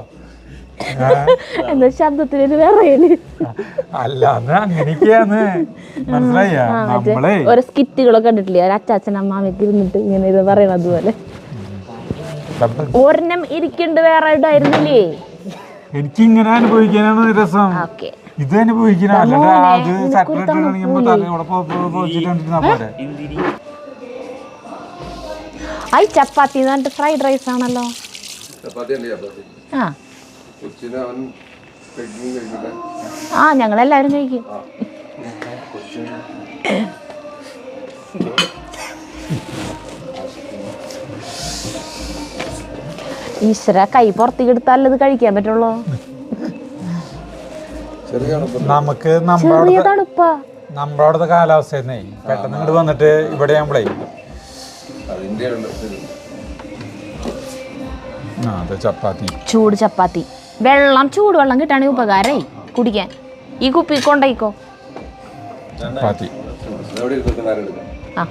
എന്താ ശബ്ദത്തിനൊരു വേറെയാണ്. അല്ല, അങ്ങനെയൊക്കെയാന്ന് മനസ്സിലായ. നമ്മളെ ഓരോ സ്കിറ്റുകളൊക്കെ കണ്ടിട്ടില്ലേ, അച്ചാച്ചൻ അമ്മാമയ്ക്ക് ഇരുന്നിട്ട് ഇങ്ങനെ ഇത് പറയണ അതുപോലെ. ഒരെണ്ണം ഇരിക്കണ്ട് വേറെ ആയിട്ടായിരുന്നില്ലേ. എനിക്കിങ്ങനെ അനുഭവിക്കാനാണ് രസം. ഓക്കെ. ഇത് അനുഭവിക്കണം അല്ലാണ്ട് അത് സെപ്പറേറ്റ് ആണെങ്കിൽ തലയോടെ പോച്ചിട്ട് പോലെ. ഐ ചപ്പാത്തി എന്ന് പറഞ്ഞിട്ട് ഫ്രൈഡ് റൈസ് ആണല്ലോ. ആ ഞങ്ങളെല്ലാവരും കഴിക്കും. ഈശ്വര, കൈ പുറത്തേക്ക് എടുത്താലേ ഇത് കഴിക്കാൻ പറ്റുള്ളൂ. നമുക്ക് ചെറിയ തണുപ്പാ നമ്മുടെ അവിടുത്തെ കാലാവസ്ഥയെന്നേ പെട്ടെന്ന് ഇങ്ങോട്ട് വന്നിട്ട് ഇവിടെ ആകുമ്പോഴേ ചപ്പാത്തി, ചൂട് ചപ്പാത്തി, വെള്ളം, ചൂടുവെള്ളം കിട്ടുകയാണെങ്കിൽ ഉപകാരമായി കുടിക്കാൻ. ഈ കുപ്പി കൊണ്ടേക്കോ ചപ്പാത്തി. ആ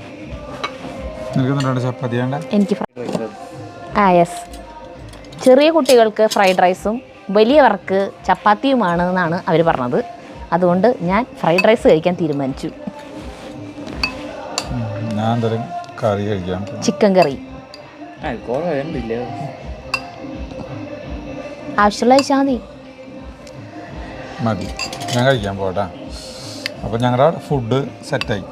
ചപ്പാത്തി വേണ്ട എനിക്ക് യെസ്. ചെറിയ കുട്ടികൾക്ക് ഫ്രൈഡ് റൈസും വലിയവർക്ക് ചപ്പാത്തിയുമാണ് എന്നാണ് അവർ പറഞ്ഞത്. അതുകൊണ്ട് ഞാൻ ഫ്രൈഡ് റൈസ് കഴിക്കാൻ തീരുമാനിച്ചു. ഞാൻ കറി കഴിക്കാം, ചിക്കൻ കറി. ആവശ്യമുള്ള കഴിച്ചാൽ മതി. മതി, ഞാൻ കഴിക്കാൻ പോട്ടെ. അപ്പോൾ ഞങ്ങളുടെ ഫുഡ് സെറ്റായി.